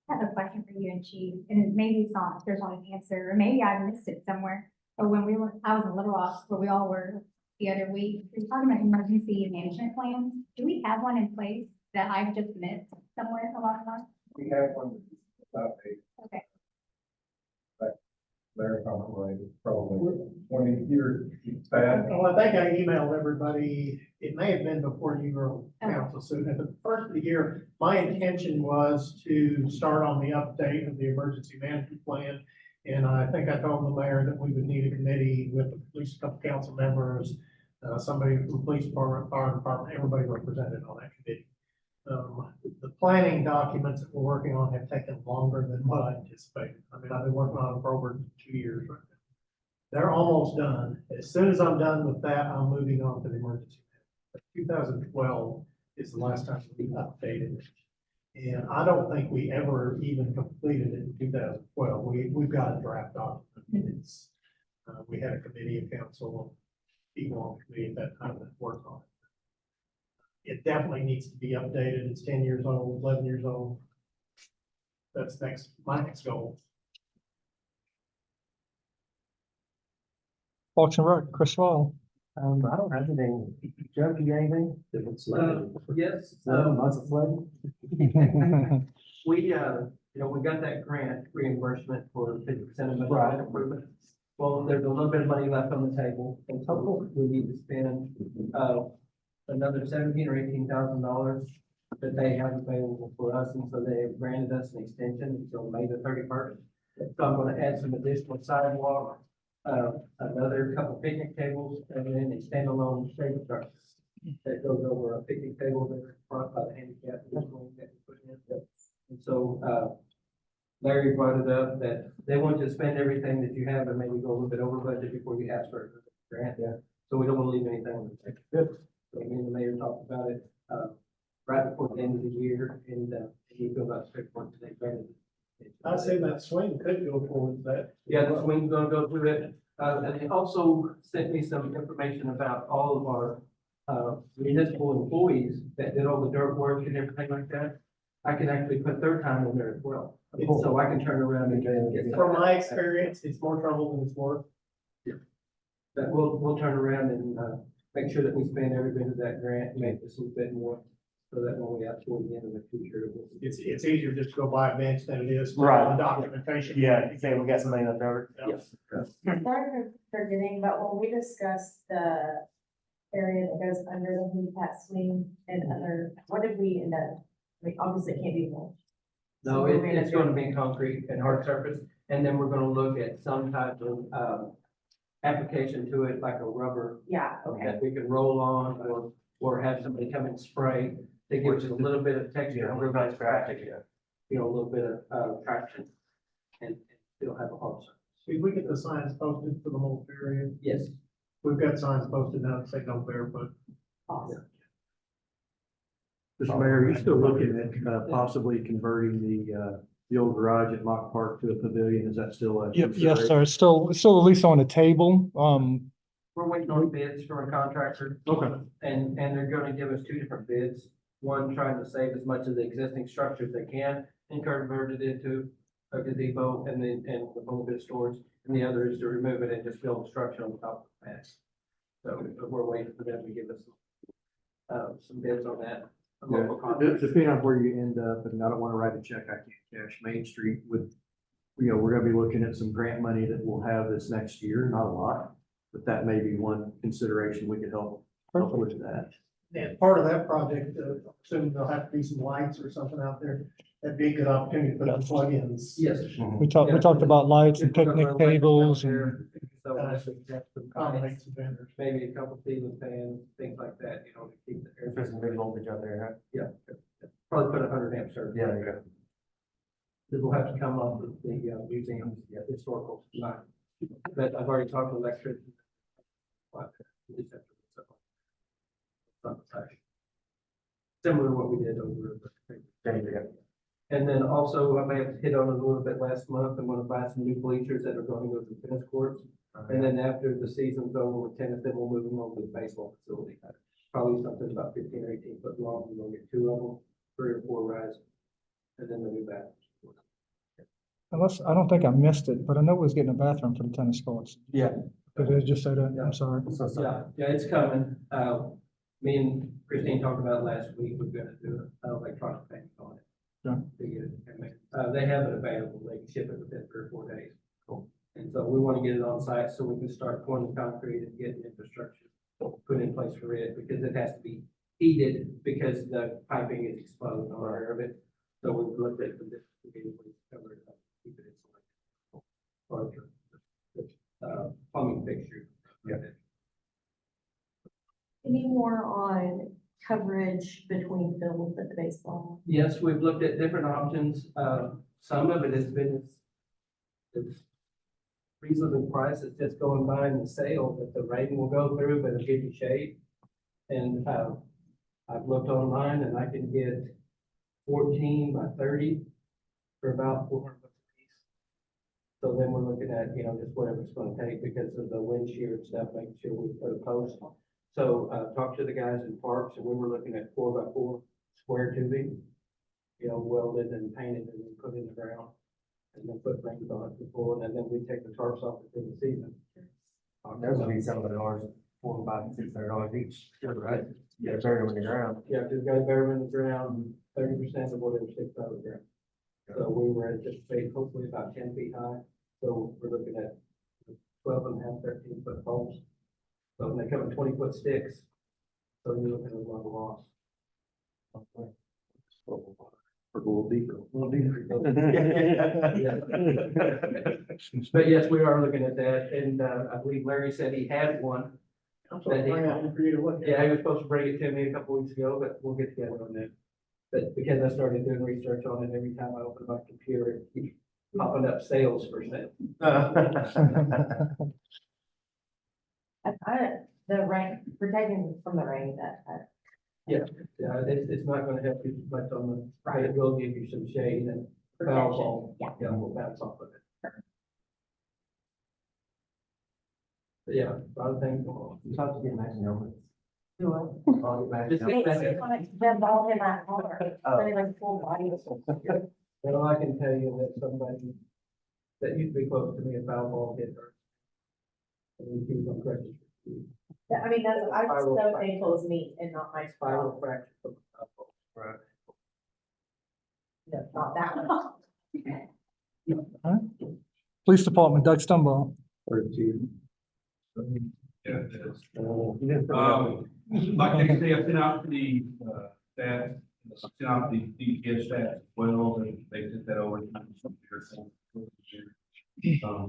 I have a question for you and Chief, and maybe it's not, there's not an answer, or maybe I missed it somewhere. But when I was in Little Rock, where we all were the other week, we were talking about emergency management plans. Do we have one in place that I've just missed somewhere along the line? We have one about Okay. Larry, probably 20 years back. Well, I think I emailed everybody, it may have been before you were on council soon, at the first of the year, my intention was to start on the update of the emergency management plan. And I think I told the mayor that we would need a committee with at least a couple council members, somebody from the police department, fire department, everybody represented on that committee. The planning documents that we're working on have taken longer than what I anticipated. I mean, I've been working on them for over 2 years right now. They're almost done. As soon as I'm done with that, I'm moving on to the emergency. 2012 is the last time we updated it. And I don't think we ever even completed it in 2012. We've got a draft document. It's, we had a committee of council, people on the committee at that time that worked on it. It definitely needs to be updated. It's 10 years old, 11 years old. That's my next goal. Parks and Rec, Chris Wall. I don't have anything. Joe, do you have anything? If it's Yes, lots of flooding? we, you know, we got that grant reimbursement for 50% of the road improvement. Well, there's a little bit of money left on the table, and so we need to spend, another $17,000 or $18,000 that they have available for us, and so they have granted us an extension until May the 31st. So I'm gonna add some additional sidewalk, another couple picnic tables, and then a standalone shade structure that goes over a picnic table there in front by the handicap. That we put in. And so, Larry brought it up that they want to spend everything that you have and maybe go a little bit over budget before you ask for a grant. Yeah. So we don't want to leave anything on the table. Good. So me and the mayor talked about it, right before the end of the year, and we feel about 6 months they granted. I say that swing could go forward with that. Yeah, the swing's gonna go through it. And they also sent me some information about all of our, municipal employees that did all the dirt work and everything like that. I can actually put their time in there as well. So I can turn around and get. From my experience, it's more trouble than it's worth. But we'll turn around and, make sure that we spend every bit of that grant and make this a little bit more, so that when we actually get in the future. It's easier just to go buy a bench than it is. to Right. the Documentation. Yeah, you say we got somebody left over. Yes. Sorry for forgetting, but when we discussed the area that goes under the handicap swing and other, what did we end up? I mean, obviously it can't be mulch. No, it's gonna be concrete and hard surface, and then we're gonna look at some type of, application to it, like a rubber Yeah, okay. that we can roll on, or have somebody come and spray to give us a little bit of texture. Yeah, we're not scratching it. You know, a little bit of, traction, and still have a hard surface. If we get the signs posted for the whole area, Yes. we've got signs posted now that say no barefoot. Awesome. Mr. Mayor, are you still looking at possibly converting the old garage at Mock Park to a pavilion? Is that still a? Yes, sir. It's still at least on the table. We're waiting on bids from a contractor. Okay. And they're gonna give us two different bids. One trying to save as much of the existing structure as they can and convert it into a gazebo and then, and with a little bit of storage. And the other is to remove it and just build a structure on top of the fence. So we're waiting for them to give us, some bids on that. A Yeah, local contractor. depending on where you end up, and I don't want to write a check I can't cash. Main Street with, we're gonna be looking at some grant money that we'll have this next year, not a lot, but that may be one consideration we could help with that. And part of that project, assuming there'll have to be some lights or something out there, that'd be a good opportunity to put some plug-ins. Yes. we talked about lights and picnic tables and So that's exactly. Accommodate some vendors. Maybe a couple ceiling fans, things like that, you know, to keep the air. There's some big voltage out there, Yeah, probably put 100 amp service. huh? Yeah. This will have to come off of the, museum's historical line. But I've already talked to electricians. Similar to what we did over. And then also, I may have hit on it a little bit last month, I'm gonna buy some new bleachers that are gonna go to the tennis courts. And then after the season's over with tennis, then we'll move them over to the baseball facility. Probably something about 15 or 18 foot long, we're gonna get two of them, 3 or 4 rides. And then the new bath. unless, I don't think I missed it, but I know we was getting a bathroom for the tennis courts. Yeah. Did it just say that? I'm sorry. Yeah, it's coming. Me and Christine talked about it last week, we're gonna do an electronic payment on it. Yeah. To get it, they have it available, they can ship it within 3 or 4 days. Cool. And so we wanna get it on site so we can start pouring concrete and getting infrastructure put in place for it, because it has to be heated, because the piping is exposed on our of it. So we've looked at the different ways to cover it up, keep it insulated. Or, plumbing fixture. Yeah. Any more on coverage between fields at the baseball? Yes, we've looked at different options. Some of it has been, it's reasonably priced. It's just going by in the sale, that the rain will go through, but it'll give you shade. And, I've looked online and I can get 14 by 30 for about 400 bucks a piece. So then we're looking at, just whatever it's gonna take because of the wind shear and stuff, making sure we put a post. So, talked to the guys in Parks and we were looking at 4x4 square tubing, welded and painted and then put in the ground. And then put rings on it before, and then we take the tarps off for the season. Those would be $700, $400, $600 each, right? Yeah, buried them in the ground. Yeah, because you gotta bury them in the ground, 30% of whatever sticks out of the ground. So we were anticipating hopefully about 10 feet high, so we're looking at 12 and a half, 13-foot poles. So when they come in 20-foot sticks, so you're looking at a lot of loss. A little deeper. But yes, we are looking at that, and, I believe Larry said he had one. I'm sorry, bring that in for you to look at. Yeah, he was supposed to bring it to me a couple weeks ago, but we'll get together on that. But because I started doing research on it, every time I open my computer, it keeps popping up sales for sale. The rain, protecting from the rain, Yeah, it's not gonna help you much on the, but it will give you some shade and foul ball. yeah. Yeah, we'll bounce off of it. But yeah, a lot of things going on. You have to get matching helmets. Do I'll get matching Just helmets. get Them all in that car, like full body. Well, I can tell you that somebody that used to be close to me, a foul ball hit her. And he was on crutches. I mean, that's, I'm Spiral so fracture. thankful it's me and not my Spiral spiral. fracture from a foul ball. Right. No, not that one. Police Department, Doug Stumbo. Yeah, it is. Like they say, I sent out to the, staff, sent out the DPS staff as well, and they sent that over.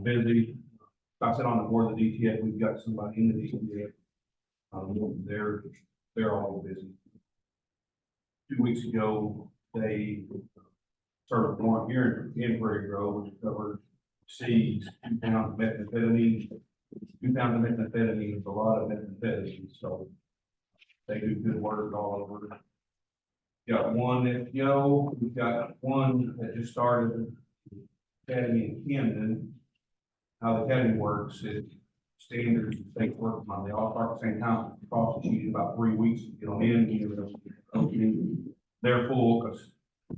Busy. I said on the board of the DTF, we've got somebody in the DTF. They're all busy. 2 weeks ago, they started one here in Prairie Grove, which covered seeds, 2 pounds of methamphetamine. 2 pounds of methamphetamine is a lot of methamphetamine, so they do good work all over. Got one at we've got one that just started academy in Camden. How the academy works is standards and state work on, they all start at the same time, process usually about 3 weeks to get them in. They're full because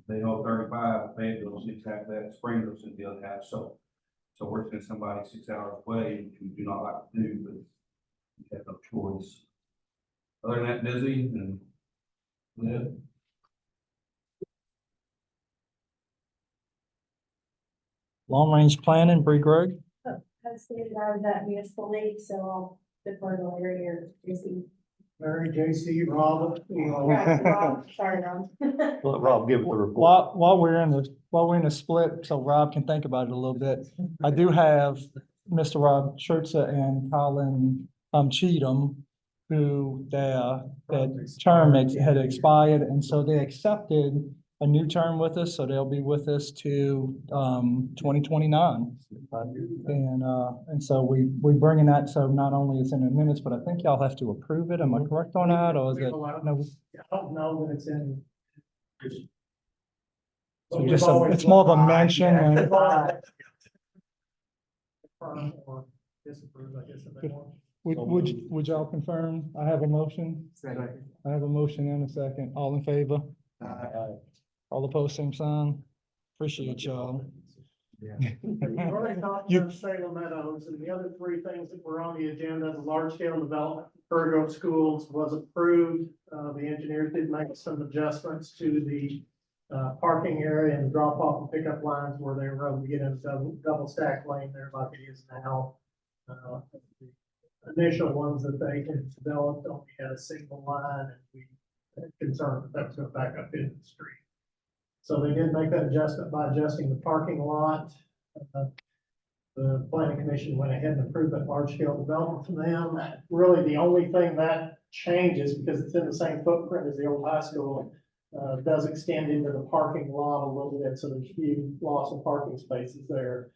they hold 35, Fayetteville, 6 half that, Springville, sent the other half, so we're sending somebody 6 hours away, which we do not like to do, but we have no choice. Other than that, busy and, yeah. Long range planning, Bree Greg. I stated out of that municipal league, so I'll defer to Larry or JC. Larry, JC, Rob, Sorry, Ron. Let Rob give it the report. While we're in a split, so Rob can think about it a little bit. I do have Mr. Rob Schertzer and Colin Cheatham, who their term had expired, and so they accepted a new term with us, so they'll be with us to 2029. And so we bringing that, so not only is it in the minutes, but I think y'all have to approve it. Am I correct on that, or is it? No, I don't know that it's in. so just it's more of a mention and. Or disapprove, I guess, if they want. Would y'all confirm? I have a motion. I have a motion and a second. All in favor? All opposed, same sign. Appreciate y'all. We've already talked about Salem Meadows, and the other 3 things that were on the agenda, the large scale development, Prairie Grove Schools was approved. The engineers did make some adjustments to the parking area and drop off and pickup lines where they were able to get in a double stack lane there like it is now. The initial ones that they had developed only had a single line, and we had concern that was going to back up into the street. So they did make that adjustment by adjusting the parking lot. The planning commission went ahead and approved that large scale development for them. Really, the only thing that changes, because it's in the same footprint as the old high school, does extend into the parking lot a little bit, so there's a few loss of parking spaces there.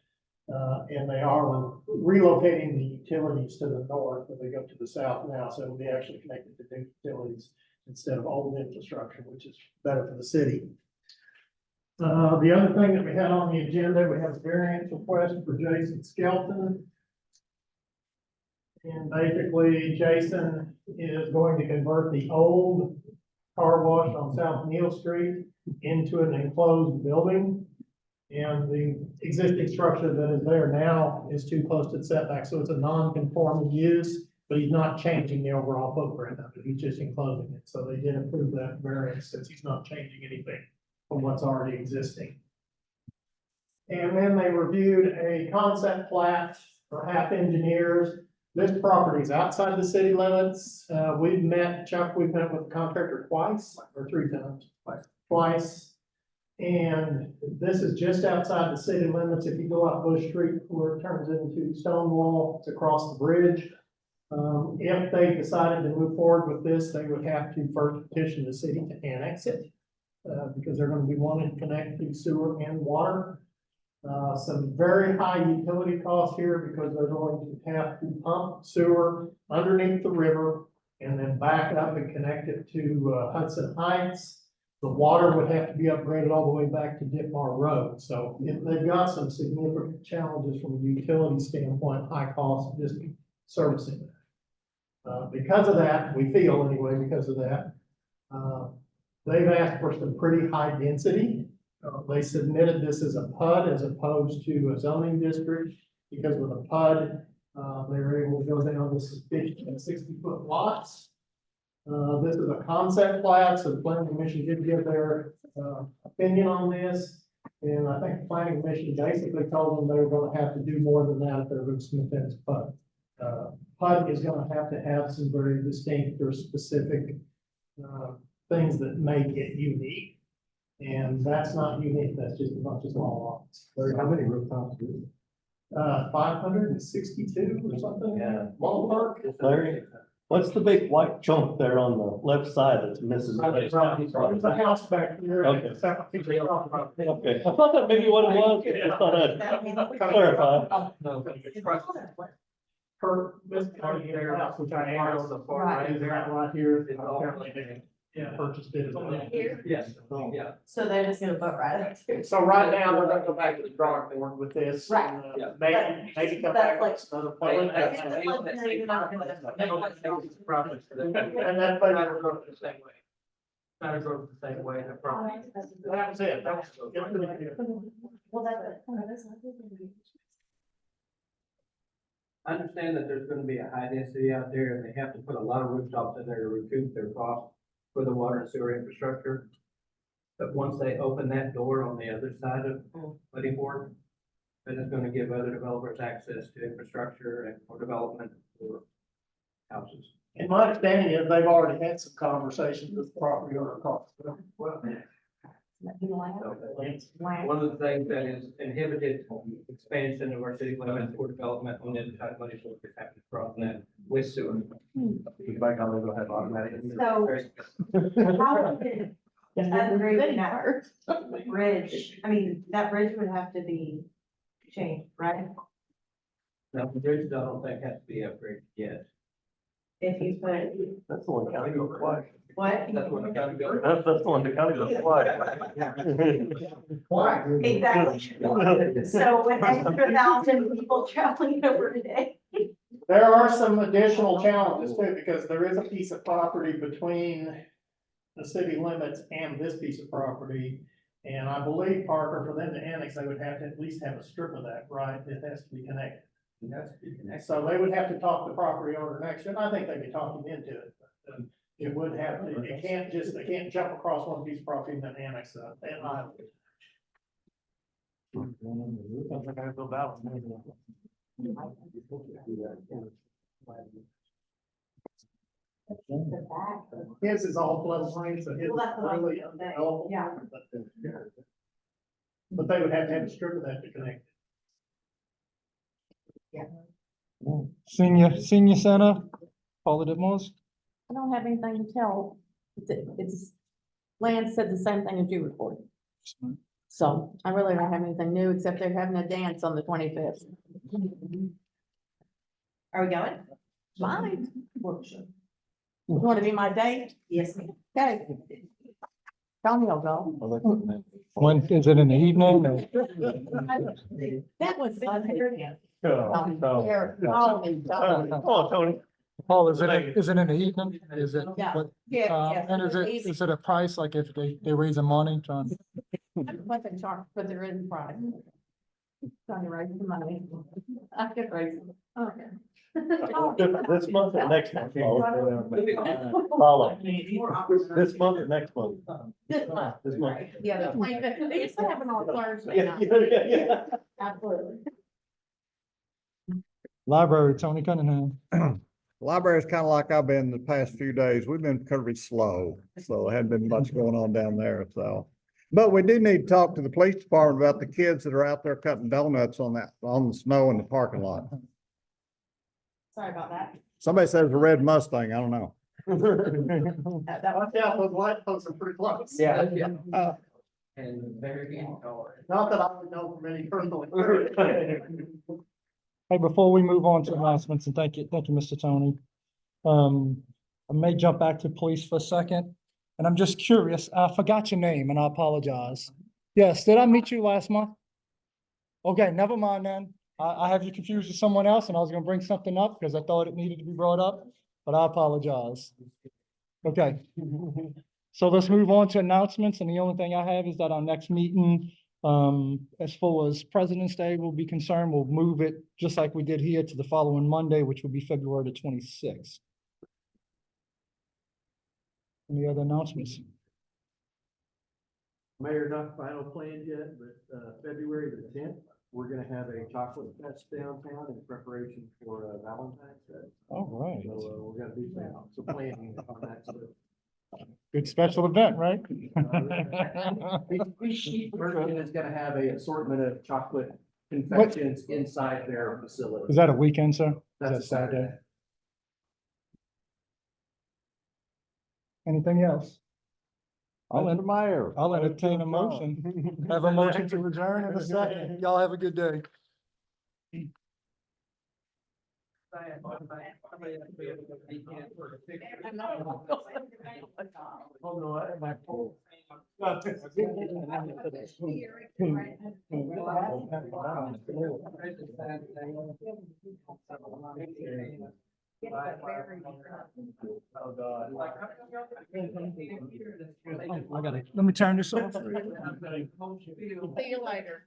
And they are relocating the utilities to the north, but they go to the south now, so it'll be actually connected to new utilities instead of old infrastructure, which is better for the city. The other thing that we had on the agenda, we have a variance request for Jason Skelton. And basically, Jason is going to convert the old car wash on South Neal Street into an enclosed building. And the existing structure that is there now is too close to the setback, so it's a non-conforming use, but he's not changing the overall footprint of it, he's just enclosing it. So they did approve that variance since he's not changing anything from what's already existing. And then they reviewed a concept plat for half engineers. This property is outside the city limits. We've met, Chuck, we've met with the contractor twice or three times. Twice. And this is just outside the city limits. If you go up Bush Street where it turns into Stonewall, it's across the bridge. If they decided to move forward with this, they would have to first petition the city to annex it. Because they're gonna be wanting to connect to sewer and water. Some very high utility costs here because they're going to have to pump sewer underneath the river and then back up and connect it to Hudson Heights. The water would have to be upgraded all the way back to Ditmar Road. So they've got some significant challenges from a utility standpoint, high cost, just servicing that. Because of that, we feel anyway, because of that, they've asked for some pretty high density. They submitted this as a PUD as opposed to a zoning district, because with a PUD, they're able to go down to 50 and 60-foot lots. This is a concept plat, so the planning commission did give their, opinion on this. And I think the planning commission basically told them they were gonna have to do more than that if they were going to submit that as PUD. PUD is gonna have to have some very distinct or specific, things that make it unique. And that's not unique, that's just a bunch of small lots. How many rooftops do you? 562 or something? Yeah. Ballpark. Larry, what's the big white chunk there on the left side that's missing? There's a house back here. Okay. Okay. Okay, I thought that maybe what it was, I thought I'd clarify. Per this county here, house, which I am on the far right, is that right here? Yeah, purchased it. Here? Yes, yeah. So they're just gonna put right up to. So right now, they're gonna go back to the drawing board with this. Right. and, Yeah. Maybe come back with another plan. And that plan will go the same way. Kind of goes the same way, I promise. That was it. That was. Well, that's. I understand that there's gonna be a high density out there, and they have to put a lot of rooftops in there to recoup their cost for the water and sewer infrastructure. But once they open that door on the other side of Lettyport, then it's gonna give other developers access to infrastructure and for development for houses. And my understanding is they've already had some conversations with the property owner across. Well, One of the things that is inhibited expansion of our city limits for development on the other side of Lettyport is happening across that with sewer. Back on, we'll have automatic. So. How would it upgrade that bridge? I mean, that bridge would have to be changed, right? Now, the bridge, I don't think has to be upgraded yet. If you put, That's the one county goes fly. what? That's what I gotta go. That's the one the county goes fly. Why? Exactly. So with extra 1,000 people traveling over today. There are some additional challenges too, because there is a piece of property between the city limits and this piece of property. And I believe, Parker, for them to annex, they would have to at least have a strip of that, right? It has to be connected. So they would have to talk to the property owner next, and I think they'd be talking into it. But, it would have to, it can't just, they can't jump across one piece of property and then annex it. And I, Sounds like I feel bad. his is all floodplain, so his is Well, that's what I was really gonna say. undeveloped. Yeah. But they would have to have a strip of that to connect. Senior Center, Paula Ditmos. I don't have anything to tell. It's, Lance said the same thing as you reported. So I really don't have anything new, except they're having a dance on the 25th. Are we going? Fine. You want to be my date? Yes, ma'am. Okay. Tony will go. When, is it in the evening? or- That was Sunday. Oh, Tony. Paul, is it in the evening? Is it? Yeah. what- Yeah. And is it a price, like if they raise the money, John? Wasn't sharp, but there is price. Trying to raise the money. I could raise it. Okay. This month or next month? Follow. This month or next month? This month. This month. Yeah, the 25th. They used to have it on Thursday Yeah, night. yeah. Absolutely. Library, Tony Cunningham. Library's kind of like I've been the past few days. We've been pretty slow, so there hadn't been much going on down there, so. But we do need to talk to the police department about the kids that are out there cutting donuts on the snow in the parking lot. Sorry about that. Somebody says a red Mustang, I don't know. That was. Yeah, those light posts are pretty close. Yeah. Uh, And very good color. Not that I would know from any personal experience. Hey, before we move on to announcements, and thank you, Mr. Tony. I may jump back to police for a second, and I'm just curious, I forgot your name and I apologize. Yes, did I meet you last month? Okay, never mind then. I have you confused with someone else and I was gonna bring something up because I thought it needed to be brought up, but I apologize. Okay. So let's move on to announcements, and the only thing I have is that our next meeting, as far as President's Day will be concerned, we'll move it just like we did here to the following Monday, which will be February the 26th. Any other announcements? Mayor, not final plans yet, but, February the 10th, we're gonna have a chocolate fest downtown in preparation for, Valentine's Day. All right. So, we're gonna do some planning on that. So, Good special event, right? each person is gonna have a assortment of chocolate confections inside their facility. Is that a weekend, sir? Is That's that a Saturday. Anything else? I'll Mr. Mayor. I'll entertain a motion. Have a motion to adjourn in a second. Y'all have a good day. I gotta, let me turn this off. See you later.